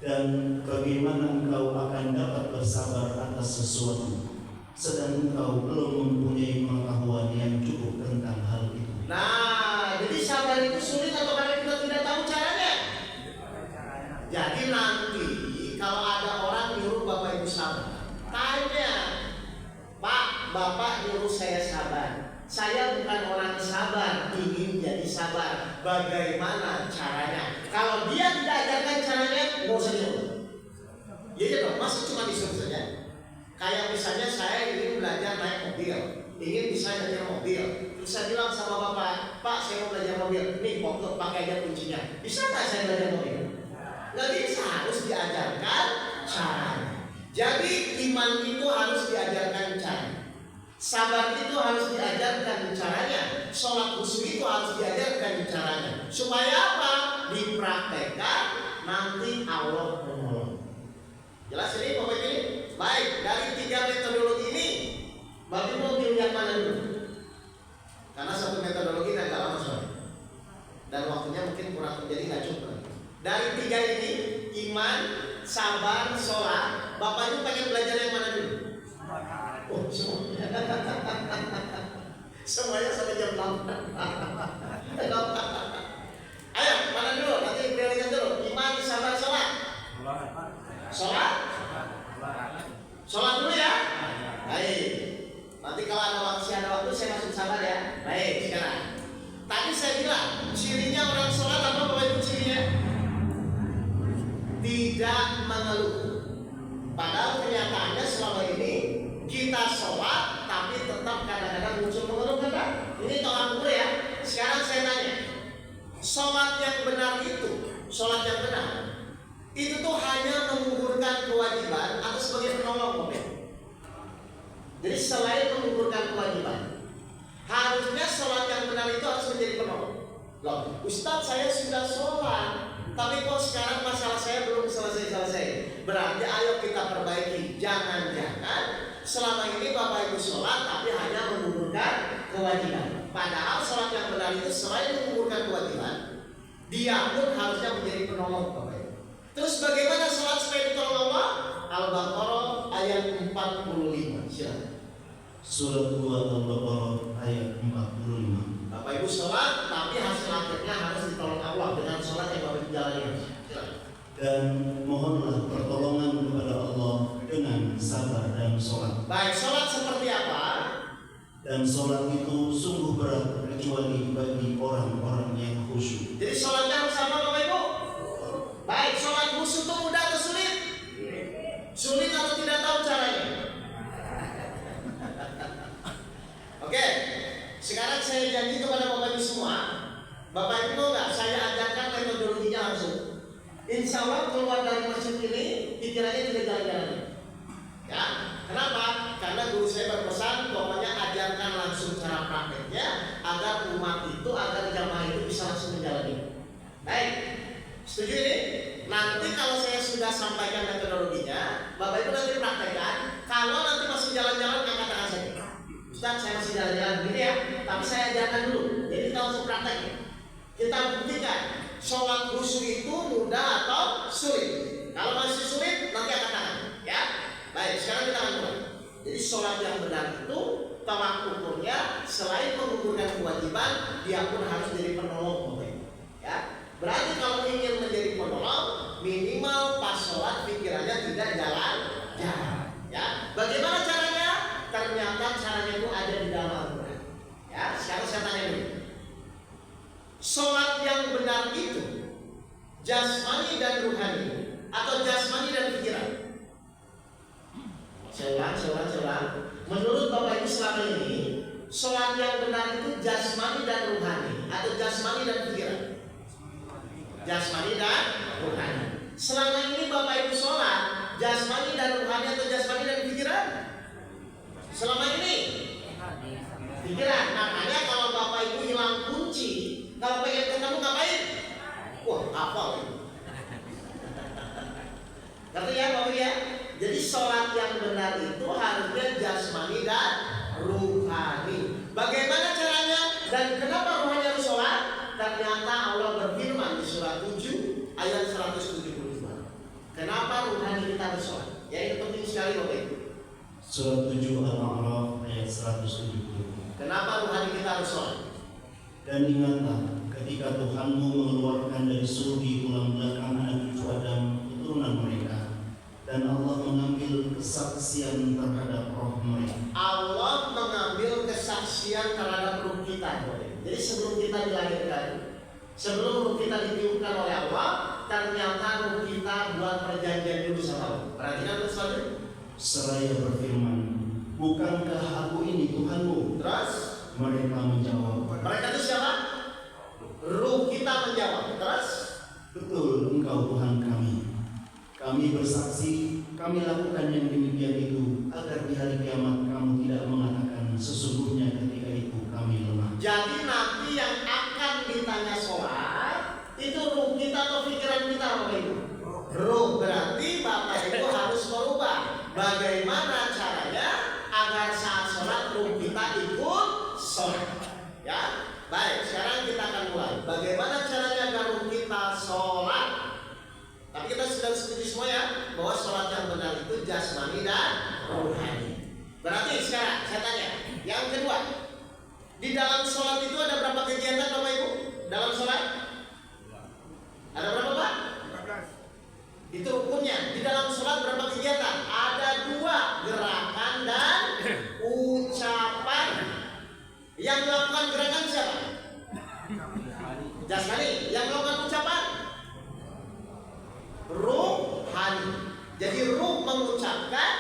Dan bagaimana engkau akan dapat bersabar atas sesuatu sedang engkau belum mempunyai pengetahuan yang cukup tentang hal itu. Nah, jadi sabar itu sulit atau karena kita tidak tahu caranya? Jadi nanti kalau ada orang nyuruh Bapak Ibu sabar, tanya, Pak, Bapak nyuruh saya sabar. Saya bukan orang sabar, ingin jadi sabar. Bagaimana caranya? Kalau dia tidak ajarkan caranya, nggak usah nyuruh. Iya dong, masih cuma disuruh saja. Kayak misalnya saya ingin belajar naik mobil, ingin bisa nyetir mobil. Terus saya bilang sama Bapak, Pak, saya mau belajar mobil. Nih, pokok pakai aja kuncinya. Bisa nggak saya belajar mobil? Nggak bisa, harus diajarkan caranya. Jadi iman itu harus diajarkan caranya. Sabar itu harus diajarkan caranya. Sholat khusyuk itu harus diajarkan caranya. Supaya apa? Dipraktekkan, nanti Allah menolong. Jelas ini Bapak ini? Baik, dari 3 metodologi ini Bapak mau pilih yang mana dulu? Karena satu metodologi agak lama soalnya, dan waktunya mungkin kurang, jadi nggak cukup. Dari 3 ini, iman, sabar, sholat, Bapak itu pengen belajar yang mana dulu? Oh, semuanya. Semuanya sampai jam 8. Ayo, mana dulu? Nanti pilihkan dulu. Iman, sabar, sholat. Sholat? Sholat dulu ya. Baik. Nanti kalau masih ada waktu saya masuk sabar ya. Baik, sekarang. Tadi saya bilang cirinya orang sholat apa Bapak Ibu cirinya? Tidak mengeluh. Padahal kenyataannya selama ini kita sholat tapi tetap kadang-kadang muncul mengeluh kan? Ini tolak ukur ya. Sekarang saya tanya, sholat yang benar itu, sholat yang benar itu tuh hanya menggugurkan kewajiban atau sebagai penolong Bapak. Jadi selain menggugurkan kewajiban, harusnya sholat yang benar itu harus menjadi penolong. Loh, Ustadz saya sudah sholat, tapi kok sekarang masalah saya belum selesai-selesai. Berarti ayo kita perbaiki. Jangan-jangan selama ini Bapak Ibu sholat tapi hanya menggugurkan kewajiban. Padahal sholat yang benar itu selain menggugurkan kewajiban, dia pun harusnya menjadi penolong Bapak Ibu. Terus bagaimana sholat supaya ditolong Allah? Al-Baqarah ayat 45. Silakan. Surat 2 Al-Baqarah ayat 45. Bapak Ibu sholat tapi hasil akhirnya harus ditolong Allah dengan sholat yang Bapak Ibu jalani. Silakan. Dan mohonlah pertolongan kepada Allah dengan sabar dan sholat. Baik, sholat seperti apa? Dan sholat itu sungguh berat kecuali bagi orang-orang yang khusyuk. Jadi sholatnya harus apa Bapak Ibu? Baik, sholat khusyuk itu mudah atau sulit? Sulit atau tidak tahu caranya? Oke, sekarang saya janji kepada Bapak Ibu semua, Bapak Ibu mau nggak saya ajarkan metodologinya langsung? Insya Allah keluar dari masjid ini pikirannya tidak jalan-jalan. Ya, kenapa? Karena guru saya berpesan, pokoknya ajarkan langsung cara prakteknya agar umat itu, agar jamaah itu bisa langsung menjalani. Baik, setuju ini? Nanti kalau saya sudah sampaikan metodologinya, Bapak Ibu nanti praktekkan. Kalau nanti masih jalan-jalan, angkat tangan saya. Ustaz, saya masih jalan-jalan begini ya, tapi saya ajarkan dulu. Jadi kita langsung prakteknya. Kita buktikan sholat khusyuk itu mudah atau sulit. Kalau masih sulit, nanti angkat tangan. Ya, baik. Sekarang kita akan mulai. Jadi sholat yang benar itu tolak ukurnya selain menggugurkan kewajiban, dia pun harus jadi penolong. Ya, berarti kalau ingin menjadi penolong, minimal pas sholat pikirannya tidak jalan-jalan. Ya, bagaimana caranya? Ternyata caranya itu ada di dalam Al-Quran. Ya, sekarang saya tanya dulu. Sholat yang benar itu jasmani dan ruhani atau jasmani dan pikiran? Saya ulang. Menurut Bapak Ibu selama ini, sholat yang benar itu jasmani dan ruhani atau jasmani dan pikiran? Jasmani dan ruhani. Selama ini Bapak Ibu sholat jasmani dan ruhani atau jasmani dan pikiran? Selama ini pikiran. Makanya kalau Bapak Ibu hilang kunci, kalau pengen ketemu ngapain? Wah, hafal ini. Ngerti ya Bapak ya? Jadi sholat yang benar itu harusnya jasmani dan ruhani. Bagaimana caranya? Dan kenapa ruhani harus sholat? Ternyata Allah berfirman di surat 7 ayat 175. Kenapa ruhani kita harus sholat? Ya, itu penting sekali Bapak Ibu. Surat 7 Al-A'raf ayat 170. Kenapa rohani kita harus sholat? Dan ingatlah ketika Tuhanmu mengeluarkan dari sulbi tulang belakang anak cucu Adam keturunan mereka, dan Allah mengambil kesaksian terhadap roh mereka. Allah mengambil kesaksian terhadap ruh kita. Jadi sebelum kita dilahirkan, sebelum ruh kita ditiupkan oleh Allah, ternyata ruh kita buat perjanjian dulu sama Allah. Perhatikan selanjutnya. Seraya berfirman, bukankah aku ini Tuhanmu? Terus Mereka menjawab, mereka itu siapa? Ruh kita menjawab. Terus betul, engkau Tuhan kami. Kami bersaksi, kami lakukan yang demikian itu agar di hari kiamat kamu tidak mengatakan sesungguhnya ketika itu kami lemah. jadi nanti yang akan ditanya sholat itu ruh kita atau pikiran kita, Bapak Ibu? Ruh, berarti Bapak Ibu harus merubah bagaimana caranya agar saat sholat ruh kita ikut sholat. Ya, baik. Sekarang kita akan mulai. Bagaimana caranya agar ruh kita sholat? Tapi kita sudah setuju semua ya bahwa sholat yang benar itu jasmani dan rohani. Berarti sekarang saya tanya, yang kedua, di dalam sholat itu ada berapa kegiatan Bapak Ibu? Dalam sholat ada berapa Pak? 15. Itu rukunnya. Di dalam sholat berapa kegiatan? Ada 2, gerakan dan ucapan. Yang melakukan gerakan siapa? Jasmani. Yang melakukan ucapan? Ruhani. Jadi ruh mengucapkan,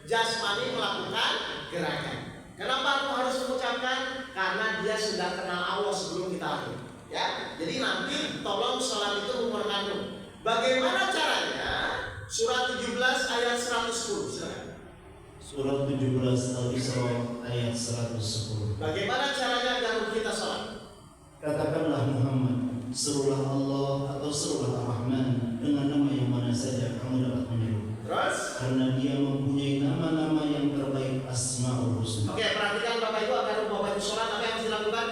jasmani melakukan gerakan. Kenapa ruh harus mengucapkan? Karena dia sudah kenal Allah sebelum kita lahir. Ya, jadi nanti tolong sholat itu mengeluarkan ruh. Bagaimana caranya? Surat 17 ayat 110. Silakan. Surat 17 Al-Isra ayat 110. Bagaimana caranya agar ruh kita sholat? Katakanlah Muhammad, serulah Allah atau serulah Ar-Rahman dengan nama yang mana saja kamu dapat menyeru. Terus? Karena dia mempunyai nama-nama yang terbaik, Asmaul Husna. Oke, perhatikan Bapak Ibu agar ruh Bapak Ibu sholat apa yang harus dilakukan?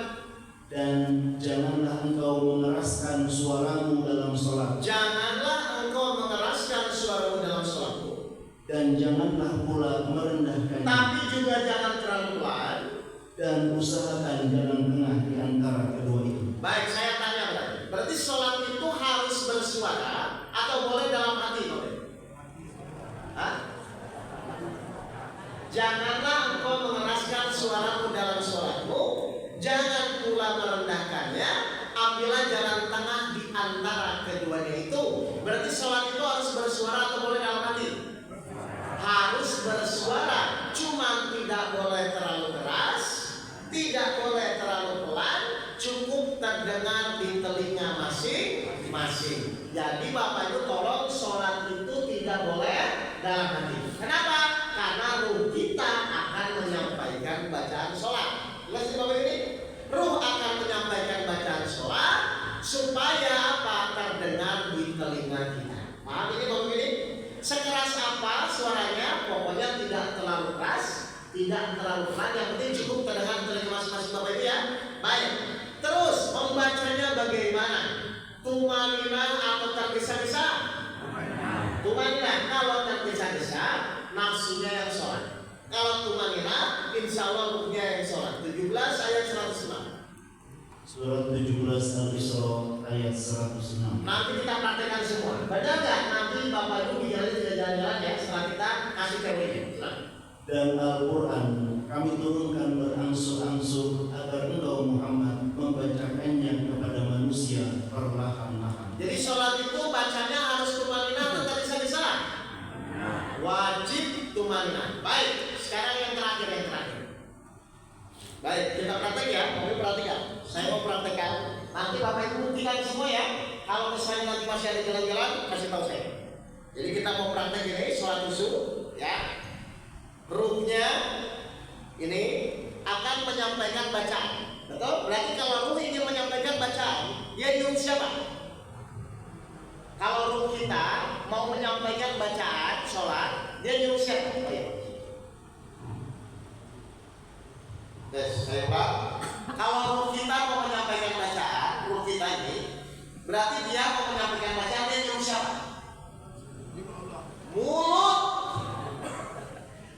Dan janganlah engkau mengeraskan suaramu dalam sholat. Janganlah engkau mengeraskan suaramu dalam sholatmu. Dan janganlah pula merendahkan. Tapi juga jangan terlalu pelan. Dan usahakan jalan tengah di antara kedua itu. Baik, saya tanya berarti sholat itu harus bersuara atau boleh dalam hati? Hah? Janganlah engkau mengeraskan suaramu dalam sholatmu. Jangan pula merendahkannya. Ambillah jalan tengah di antara keduanya itu. Berarti sholat itu harus bersuara atau boleh dalam hati? Harus bersuara. Cuma tidak boleh terlalu keras, tidak boleh terlalu pelan, cukup terdengar di telinga masing-masing. Jadi Bapak Ibu tolong sholat itu tidak boleh dalam hati. Kenapa? Karena ruh kita akan menyampaikan bacaan sholat. Jelas ini Bapak ini? Ruh akan menyampaikan bacaan sholat supaya apa? Terdengar di telinga kita. Paham ini Bapak ini? Sekeras apa suaranya? Pokoknya tidak terlalu keras, tidak terlalu pelan, yang penting cukup terdengar di telinga masing-masing Bapak Ibu ya. Baik. Terus membacanya bagaimana? Tumanina atau tergesa-gesa? Tumanina. Kalau tergesa-gesa, nafsunya yang sholat. Kalau tumanina, insya Allah ruhnya yang sholat. 17 ayat 106. Surat 17 Al-Isra ayat 106. Nanti kita praktekkan semua. Benar nggak? Nanti Bapak Ibu bicara tidak jalan-jalan ya setelah kita kasih teori. Dan Al-Quran kami turunkan berangsur-angsur agar engkau Muhammad membacakannya kepada manusia perlahan-lahan. Jadi sholat itu bacanya harus tumanina atau tergesa-gesa? Wajib tumanina. Baik, sekarang yang terakhir. Baik, kita praktek ya. Kami perhatikan. Saya mau praktekkan. Nanti Bapak Ibu buktikan semua ya. Kalau misalnya nanti masih ada jalan-jalan, kasih tahu saya. Jadi kita mau praktek ini sholat usul ya. Ruhnya ini akan menyampaikan bacaan. Betul? Berarti kalau ruh ingin menyampaikan bacaan, dia nyuruh siapa? Kalau ruh kita mau menyampaikan bacaan sholat, dia nyuruh siapa? Saya Pak. Kalau ruh kita mau menyampaikan bacaan, ruh kita ini, berarti dia mau menyampaikan bacaan, dia nyuruh siapa? Mulut.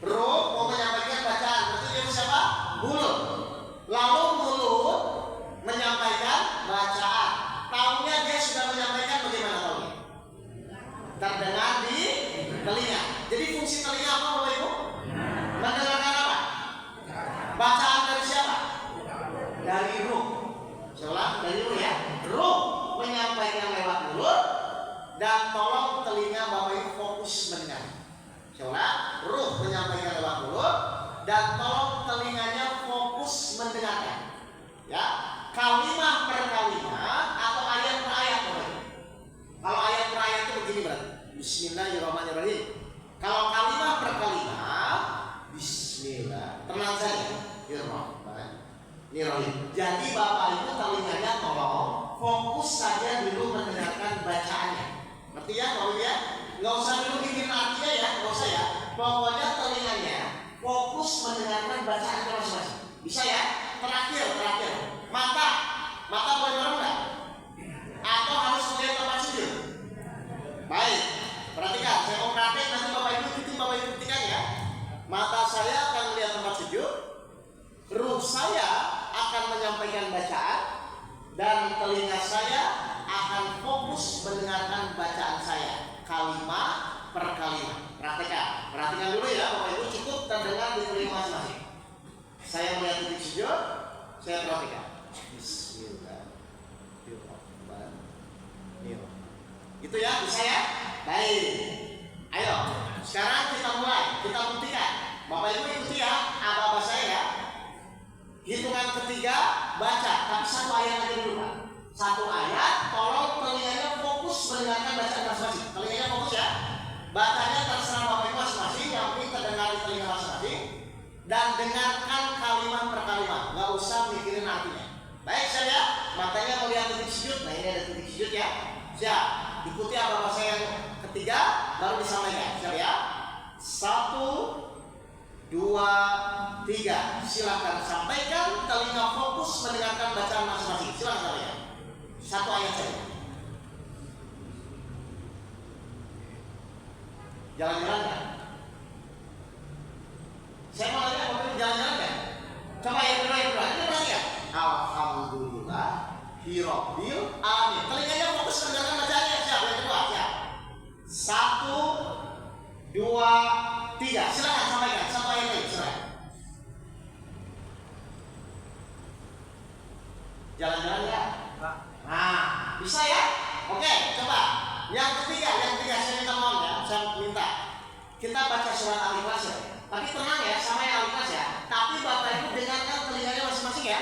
Ruh lalu mulut menyampaikan bacaan. Tahunya dia sudah menyampaikan bagaimana tahunya? Terdengar di telinga. Jadi fungsi telinga apa Bapak Ibu? Mendengarkan apa? Bacaan dari siapa? Dari ruh. Seolah dari ruh ya. Ruh menyampaikan lewat mulut, dan tolong telinga Bapak Ibu fokus mendengar. Seolah ruh menyampaikan lewat mulut, dan tolong telinganya fokus mendengarkan. Ya, kalimat per kalimat atau ayat per ayat Bapak Ibu. Kalau ayat per ayat itu begini berarti Bismillahirrahmanirrahim. Kalau kalimat per kalimat Bismillah. Tenang saja. Bismillahirrahmanirrahim. Jadi Bapak Ibu telinganya tolong fokus saja dulu mendengarkan bacaannya. Ngerti ya Bapak Ibu ya? Nggak usah dulu mikirin artinya ya, nggak usah ya. Pokoknya telinganya fokus mendengarkan bacaannya masing-masing. Bisa ya? Terakhir. Mata boleh merem nggak? Atau harus melihat tempat sujud? Baik, perhatikan. Saya mau praktek, nanti Bapak Ibu ketikkan ya. Mata saya akan melihat tempat sujud, ruh saya akan menyampaikan bacaan, dan telinga saya akan fokus mendengarkan bacaan saya, kalimat per kalimat. Perhatikan dulu ya Bapak Ibu, cukup terdengar di telinga masing-masing. Saya melihat titik sujud, saya perhatikan. Bismillahirrahmanirrahim. Gitu ya, bisa ya? Baik. Ayo, sekarang kita mulai, kita buktikan. Bapak Ibu ikuti ya, apa saya ya. Hitungan ketiga baca, tapi satu ayat aja dulu Pak. Satu ayat, tolong telinganya fokus mendengarkan bacaan masing-masing. Telinganya fokus ya. Bacanya terserah Bapak Ibu masing-masing, yang penting terdengar di telinga masing-masing. Dan dengarkan kalimat per kalimat, nggak usah mikirin artinya. Baik saya, matanya melihat titik sujud. Nah ini ada titik sujud ya. Siap. Ikuti apa saya yang ketiga, baru disampaikan. Siap ya. 1, 2, 3. Silakan sampaikan. Telinga fokus mendengarkan bacaan masing-masing. Silakan sampaikan. Satu ayat saja. Jalan-jalan kan? Saya mau tanya, mau jalan-jalan kan? Coba yang kedua. Ini berarti ya. Alhamdulillah Hirobbil Alamin. Telinganya fokus mendengarkan bacaannya. Siap, yang kedua. Siap. 1, 2, 3. Silakan sampaikan. Satu ayat lagi. Silakan. Jalan-jalan ya. Nah, bisa ya? Oke, coba. Yang ketiga saya minta mohon ya. Saya minta kita baca surat Al-Ikhlas ya. Tapi tenang ya, sama yang Al-Ikhlas ya. Tapi Bapak Ibu dengarkan telinganya masing-masing ya.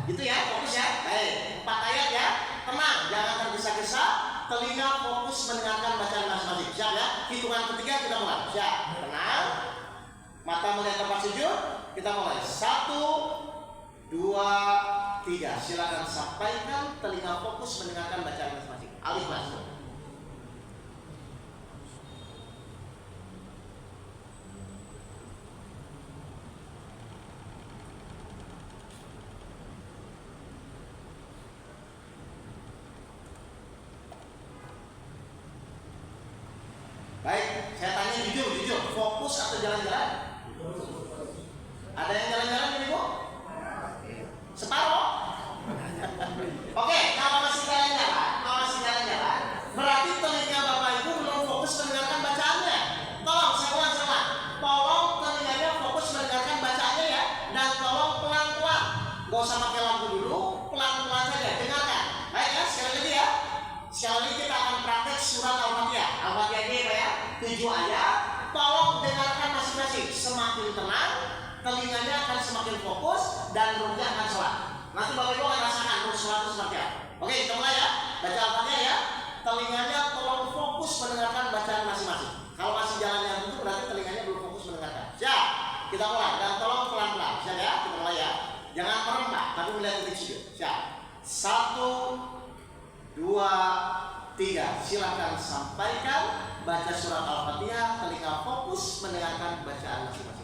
Gitu ya, fokus ya. Baik, 4 ayat ya. Tenang, jangan tergesa-gesa. Telinga fokus mendengarkan bacaan masing-masing. Siap ya? Hitungan ketiga kita mulai. Siap. Tenang. Mata melihat tempat sujud. Kita mulai. 1, 2, 3. Silakan sampaikan. Telinga fokus mendengarkan bacaan masing-masing. Al-Ikhlas. Baik, saya tanya jujur, fokus atau jalan-jalan? Ada yang jalan-jalan ini Bu? Separuh? Oke, kalau masih jalan-jalan, berarti telinga Bapak Ibu belum fokus mendengarkan bacaannya. Tolong, saya ulang. Tolong telinganya fokus mendengarkan bacaannya ya, dan tolong pelan-pelan. Gak usah pakai lagu dulu, pelan-pelan saja, dengarkan. Baik ya, sekali lagi ya. Sekali lagi kita akan praktek surat Al-Fatihah. Al-Fatihah ini apa ya? 7 ayat. Tolong dengarkan masing-masing. Semakin tenang, telinganya akan semakin fokus, dan ruhnya akan sholat. Nanti Bapak Ibu akan rasakan ruh sholat itu seperti apa. Oke, kita mulai ya. Baca Al-Fatihah ya. Telinganya tolong fokus mendengarkan bacaan masing-masing. Kalau masih jalan yang itu berarti telinganya belum fokus mendengarkan. Siap. Kita mulai, dan tolong pelan-pelan. Siap ya. Kita mulai ya. Jangan merembah, tapi melihat titik sujud. Siap. 1, 2, 3. Silakan sampaikan. Baca surat Al-Fatihah. Telinga fokus mendengarkan bacaan masing-masing.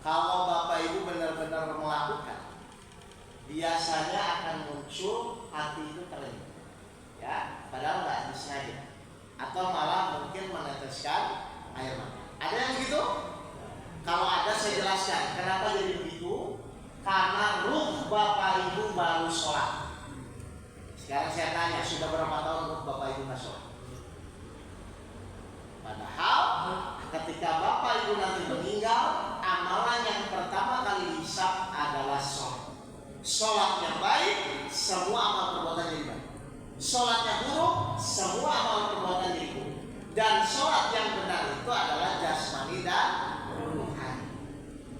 Kalau Bapak Ibu benar-benar melakukan, biasanya akan muncul hati itu kering, ya, padahal nggak disengaja, atau malah mungkin meneteskan air mata. Ada yang begitu? Kalau ada saya jelaskan kenapa jadi begitu. Karena ruh Bapak Ibu baru sholat. Sekarang saya tanya, sudah berapa tahun ruh Bapak Ibu nggak sholat? Padahal ketika Bapak Ibu nanti meninggal, amalan yang pertama kali dihisab adalah sholat. Sholatnya baik, semua amal perbuatan jadi baik. Sholatnya buruk, semua amal perbuatan jadi buruk. Dan sholat yang benar itu adalah jasmani dan rohani.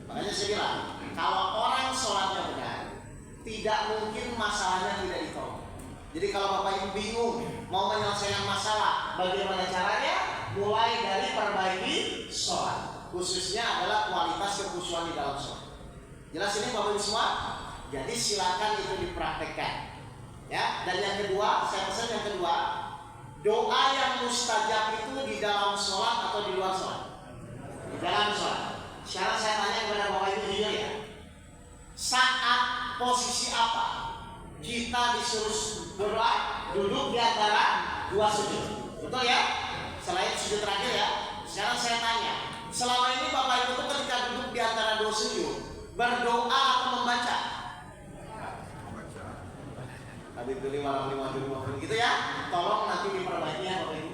Makanya saya bilang, kalau orang sholatnya benar, tidak mungkin masalahnya tidak ditolong. Jadi kalau Bapak Ibu bingung mau menyelesaikan masalah, bagaimana caranya? Mulai dari perbaiki sholat, khususnya adalah kualitas kekhusyuan di dalam sholat. Jelas ini Bapak Ibu semua? Jadi silakan itu dipraktekkan, ya. Dan yang kedua, saya pesan yang kedua, doa yang mustajab itu di dalam sholat atau di luar sholat? Di dalam sholat. Sekarang saya tanya kepada Bapak Ibu jujur ya, saat posisi apa kita disuruh berdoa? Duduk di antara dua sujud, betul ya? Selain sujud terakhir ya. Sekarang saya tanya, selama ini Bapak Ibu itu ketika duduk di antara dua sujud, berdoa atau membaca? Habis itu 5 gitu ya. Tolong nanti diperbaiki ya Bapak Ibu.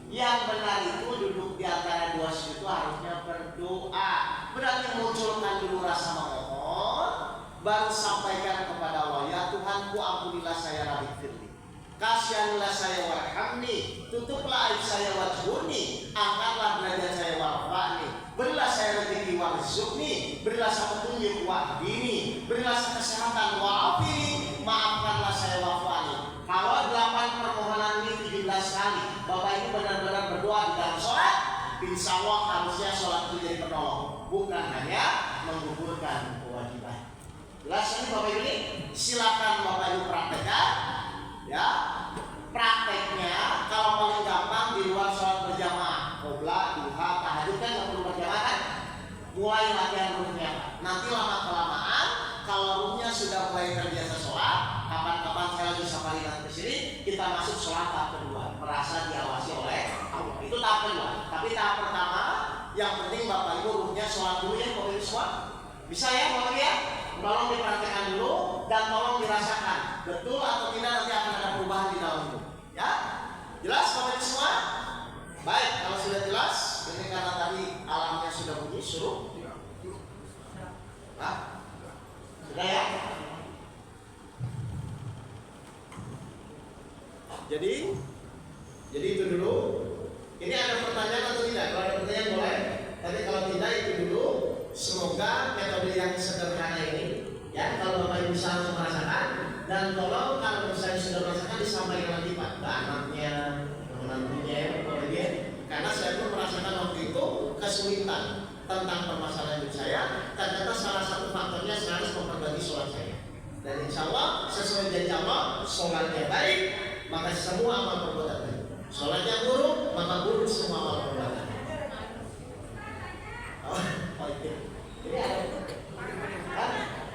Yang benar itu duduk di antara dua sujud itu harusnya berdoa. Berarti munculkan dulu rasa memohon, baru sampaikan kepada Allah, ya Tuhanku ampunilah saya, Rabbi firli, kasihanilah saya, warhamni, tutuplah aib saya, wajhuni, angkatlah derajat saya, warfa'ni, berilah saya rezeki, warzuqni, berilah saya petunjuk, wahdini, berilah saya kesehatan, wa'afini, maafkanlah saya, wa'fani. Kalau 8 permohonan ini 17 kali Bapak Ibu benar-benar berdoa di dalam sholat, insya Allah harusnya sholat itu jadi penolong, bukan hanya menggugurkan kewajiban. Jelas ini Bapak Ibu ini? Silakan Bapak Ibu praktekkan, ya. Prakteknya kalau paling gampang di luar sholat berjamaah, qoblah, duha, tahajud kan nggak perlu berjamaah kan? Mulai latihan ruhnya. Nanti lama-kelamaan kalau ruhnya sudah mulai terbiasa sholat, kapan-kapan saya lagi safari dan kesini, kita masuk sholat tahap kedua, merasa diawasi oleh Allah. Itu tahap kedua. Tapi tahap pertama, yang penting Bapak Ibu ruhnya sholat dulu ya Bapak Ibu semua. Bisa ya Bapak Ibu ya? Tolong dipraktekkan dulu dan tolong dirasakan betul atau tidak, nanti akan ada perubahan di dalam itu. Ya, jelas Bapak Ibu semua? Baik, kalau sudah jelas, ini karena tadi alamnya sudah bunyi, suruh. Nah, sudah ya? Jadi itu dulu. Ini ada pertanyaan atau tidak? Kalau ada pertanyaan boleh. Tapi kalau tidak itu dulu. Semoga metode yang sederhana ini, ya, kalau Bapak Ibu bisa langsung merasakan, dan tolong kalau misalnya sudah merasakan disampaikan lagi Pak, anaknya, menantunya, ya, karena saya pun merasakan waktu itu kesulitan tentang permasalahan hidup saya. Ternyata salah satu faktornya saya harus memperbaiki sholat saya. Dan insya Allah sesuai janji Allah, sholatnya baik, maka semua amal perbuatan baik. Sholatnya buruk, maka buruk semua amal perbuatan. Oh itu. Ini ada.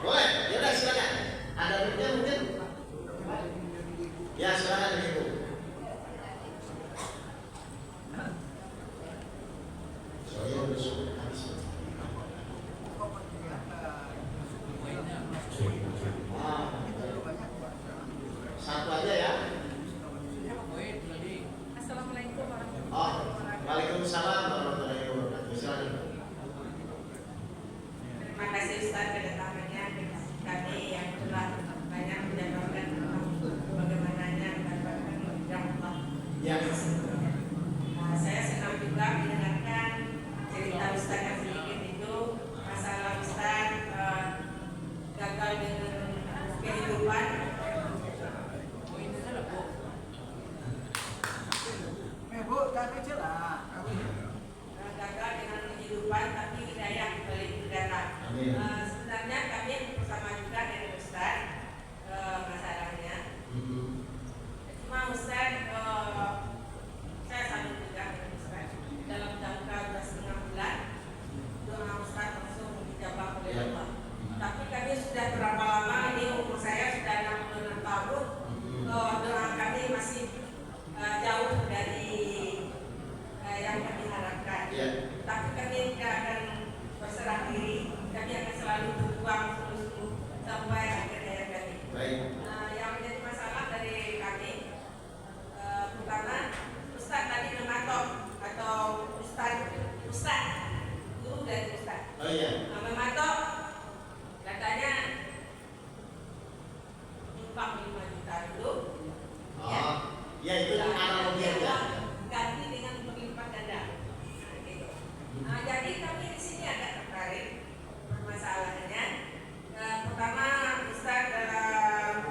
Boleh, ya udah silakan. Ada berikutnya mungkin? Ya silakan Ibu. Saya besok habis. Satu aja ya. Assalamualaikum warahmatullahi Oh, wabarakatuh. waalaikumsalam warahmatullahi wabarakatuh. Silakan. Terima kasih Ustaz kedatangannya kami yang telah banyak menjabarkan tentang bagaimananya mendapatkan ridha Allah. Ya. Nah, saya senang juga mendengarkan cerita Ustaz yang sedikit itu masalah Ustaz gagal dengan kehidupan. Gagal dengan kehidupan tapi hidayah kembali datang. Sebenarnya kami bersama juga dengan Ustaz masalahnya. Cuma Ustaz saya sambil juga dengan Ustaz dalam jangka 2,5 bulan doa Ustaz langsung dijawab tapi kami tidak akan berserah diri. Kami akan selalu berjuang sungguh-sungguh sampai akhir hayat kami. Baik. Yang menjadi masalah dari kami, pertama, Ustaz tadi mematok atau Ustaz, guru dari Ustaz. Oh iya. Mematok, katanya infak 5 juta dulu. Oh, ya itu analogi aja. Ganti dengan berlipat ganda. Nah, gitu. Jadi kami di sini agak tertarik permasalahannya. Pertama,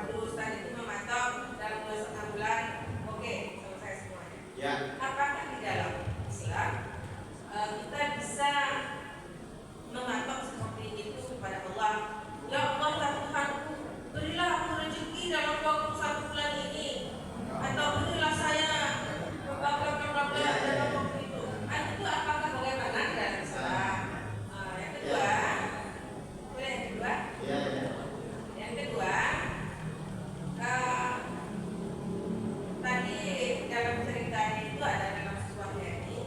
guru Ustaz itu mematok dalam 2,5 bulan, oke, selesai semuanya. Ya. Apakah di dalam Islam kita bisa mematok seperti itu kepada Allah? Ya Allah, ya Tuhanku, berilah aku rezeki dalam waktu 1 bulan ini, atau berilah saya dalam waktu itu. Itu apakah bagaimana dalam Islam? Yang kedua, boleh yang kedua? Ya. Yang kedua, tadi dalam cerita itu ada dalam sebuah nyanyi,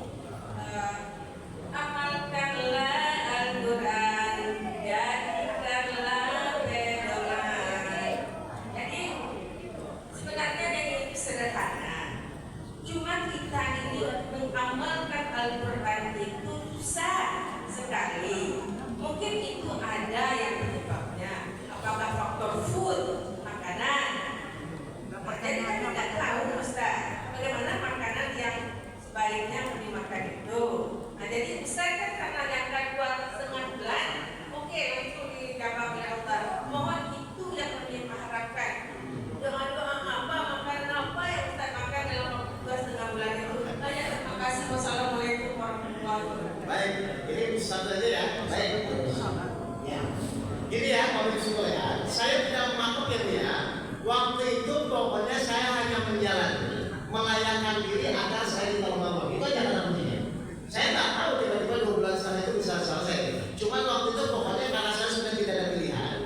amalkanlah Al-Quran, jadikanlah pedoman. Jadi sebenarnya nyanyi itu sederhana, cuma kita ini mengamalkan Al-Quran itu susah sekali. Mungkin itu ada yang penyebabnya. Apakah faktor food, makanan? Jadi kita tidak tahu Ustaz, bagaimana makanan yang sebaiknya dimakan itu. Nah, jadi Ustaz kan karena yang keluar 1/2 bulan, oke, langsung dijawab oleh Allah. Mohon itu yang kami harapkan. Dengan doa apa, makanan apa yang Ustaz makan dalam waktu 2,5 bulan itu. Terima kasih. Wassalamualaikum warahmatullahi wabarakatuh. Baik, ini satu aja ya. Baik. Ya. Gini ya, kalau ya, saya tidak mematok ya. Waktu itu pokoknya saya hanya menjalani, melayangkan diri agar saya ditolong Allah. Itu aja kata kuncinya. Saya tak tahu tiba-tiba 2 bulan setelah itu bisa selesai. Cuma waktu itu pokoknya karena saya sudah tidak ada pilihan,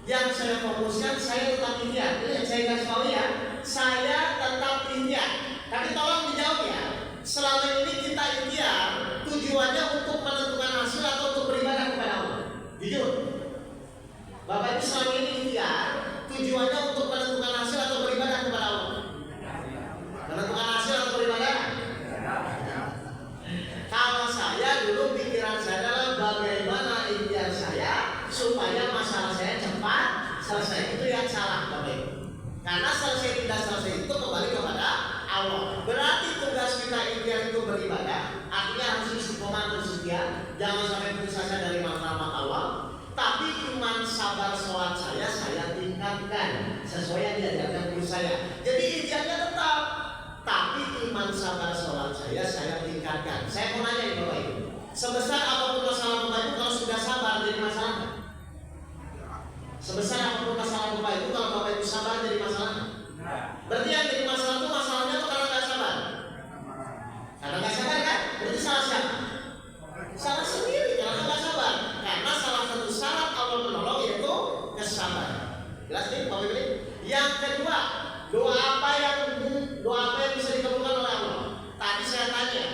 yang saya fokuskan saya tetap ikhtiar. Ini yang saya kasih tahu ya, saya tetap ikhtiar. Tapi tolong dijawab ya. Selama ini kita ikhtiar tujuannya untuk menentukan hasil atau untuk beribadah kepada Allah. Jujur. Bapak itu selama ini ikhtiar tujuannya untuk menentukan hasil atau beribadah kepada Allah. Menentukan hasil atau beribadah. Kalau saya dulu pikiran saya adalah bagaimana ikhtiar saya supaya masalah saya cepat selesai. Itu yang salah Bapak Ibu. Karena selesai tidak selesai itu kembali kepada Allah. Berarti tugas kita ikhtiar itu beribadah. Artinya harus istiqomah terus setia. Jangan sampai putus asa dari makna Allah. Tapi iman sabar sholat saya tingkatkan sesuai yang diajarkan guru saya. Jadi ikhtiarnya tetap, tapi iman sabar sholat saya tingkatkan. Saya mau nanya nih Bapak Ibu, sebesar apapun masalah Bapak Ibu kalau sudah sabar jadi masalah? Sebesar apapun masalah Bapak Ibu kalau Bapak Ibu sabar jadi masalah? Berarti yang jadi masalah itu masalahnya itu karena nggak sabar. Karena nggak sabar kan? Berarti salah siapa? Salah sendiri karena nggak sabar. Karena salah satu syarat Allah menolong yaitu kesabaran. Jelas nih Bapak Ibu? Yang kedua, doa apa yang bisa dikabulkan oleh Allah? Tadi saya tanya,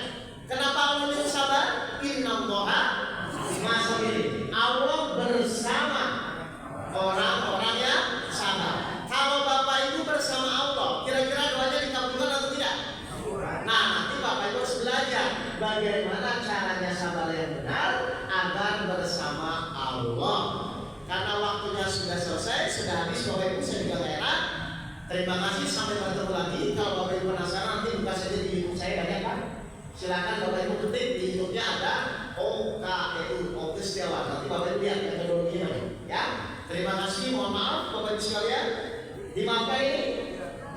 kenapa Allah itu sabar? Innallaha ma'as-sabirin. Allah bersama orang-orang yang sabar. Kalau Bapak Ibu bersama Allah, kira-kira doanya dikabulkan atau tidak? Nah, nanti Bapak Ibu harus belajar bagaimana caranya sabar yang benar agar bersama Allah. Karena waktunya sudah selesai, sudah habis Bapak Ibu, saya juga gak enak. Terima kasih, sampai bertemu lagi. Kalau Bapak Ibu penasaran nanti buka saja di YouTube saya banyak kan. Silakan Bapak Ibu ketik di YouTube-nya ada OKEU, Oke Setiawan. Nanti Bapak Ibu lihat metodologinya ya. Terima kasih, mohon maaf Bapak Ibu sekalian. Dimaafkan ini.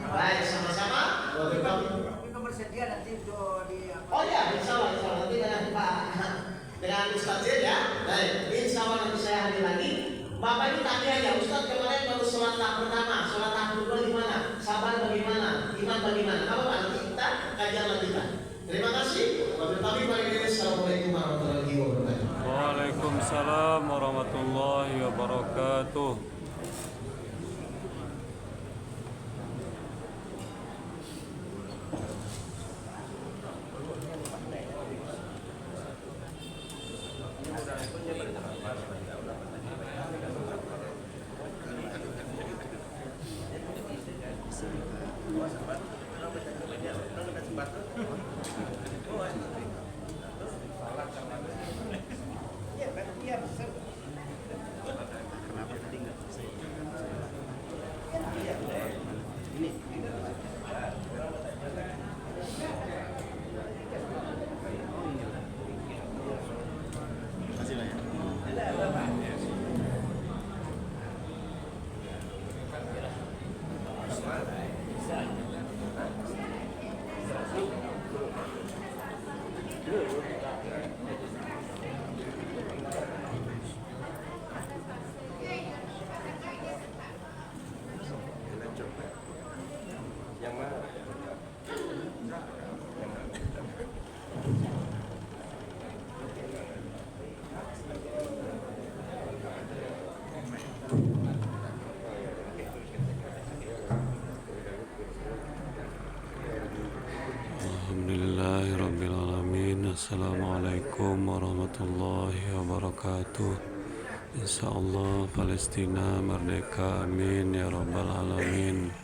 Baik, sama-sama. Bapak Ibu. Bersedia nanti untuk di apa? Oh ya, insya Allah nanti dengan Ustaz Zid ya. Baik, insya Allah nanti saya hadir lagi. Bapak ini tanya aja, Ustaz kemarin baru sholat tahap pertama, sholat tahap kedua gimana? Sabar bagaimana? Iman bagaimana? Apa Pak? Nanti kita kajian lanjutan. Terima kasih. Wabillahi taufiq. Assalamualaikum warahmatullahi wabarakatuh. Waalaikumsalam warahmatullahi wabarakatuh. Alhamdulillahirrabbilalamin. Assalamualaikum warahmatullahi wabarakatuh. Insyaallah Palestina merdeka, amin ya rabbal alamin.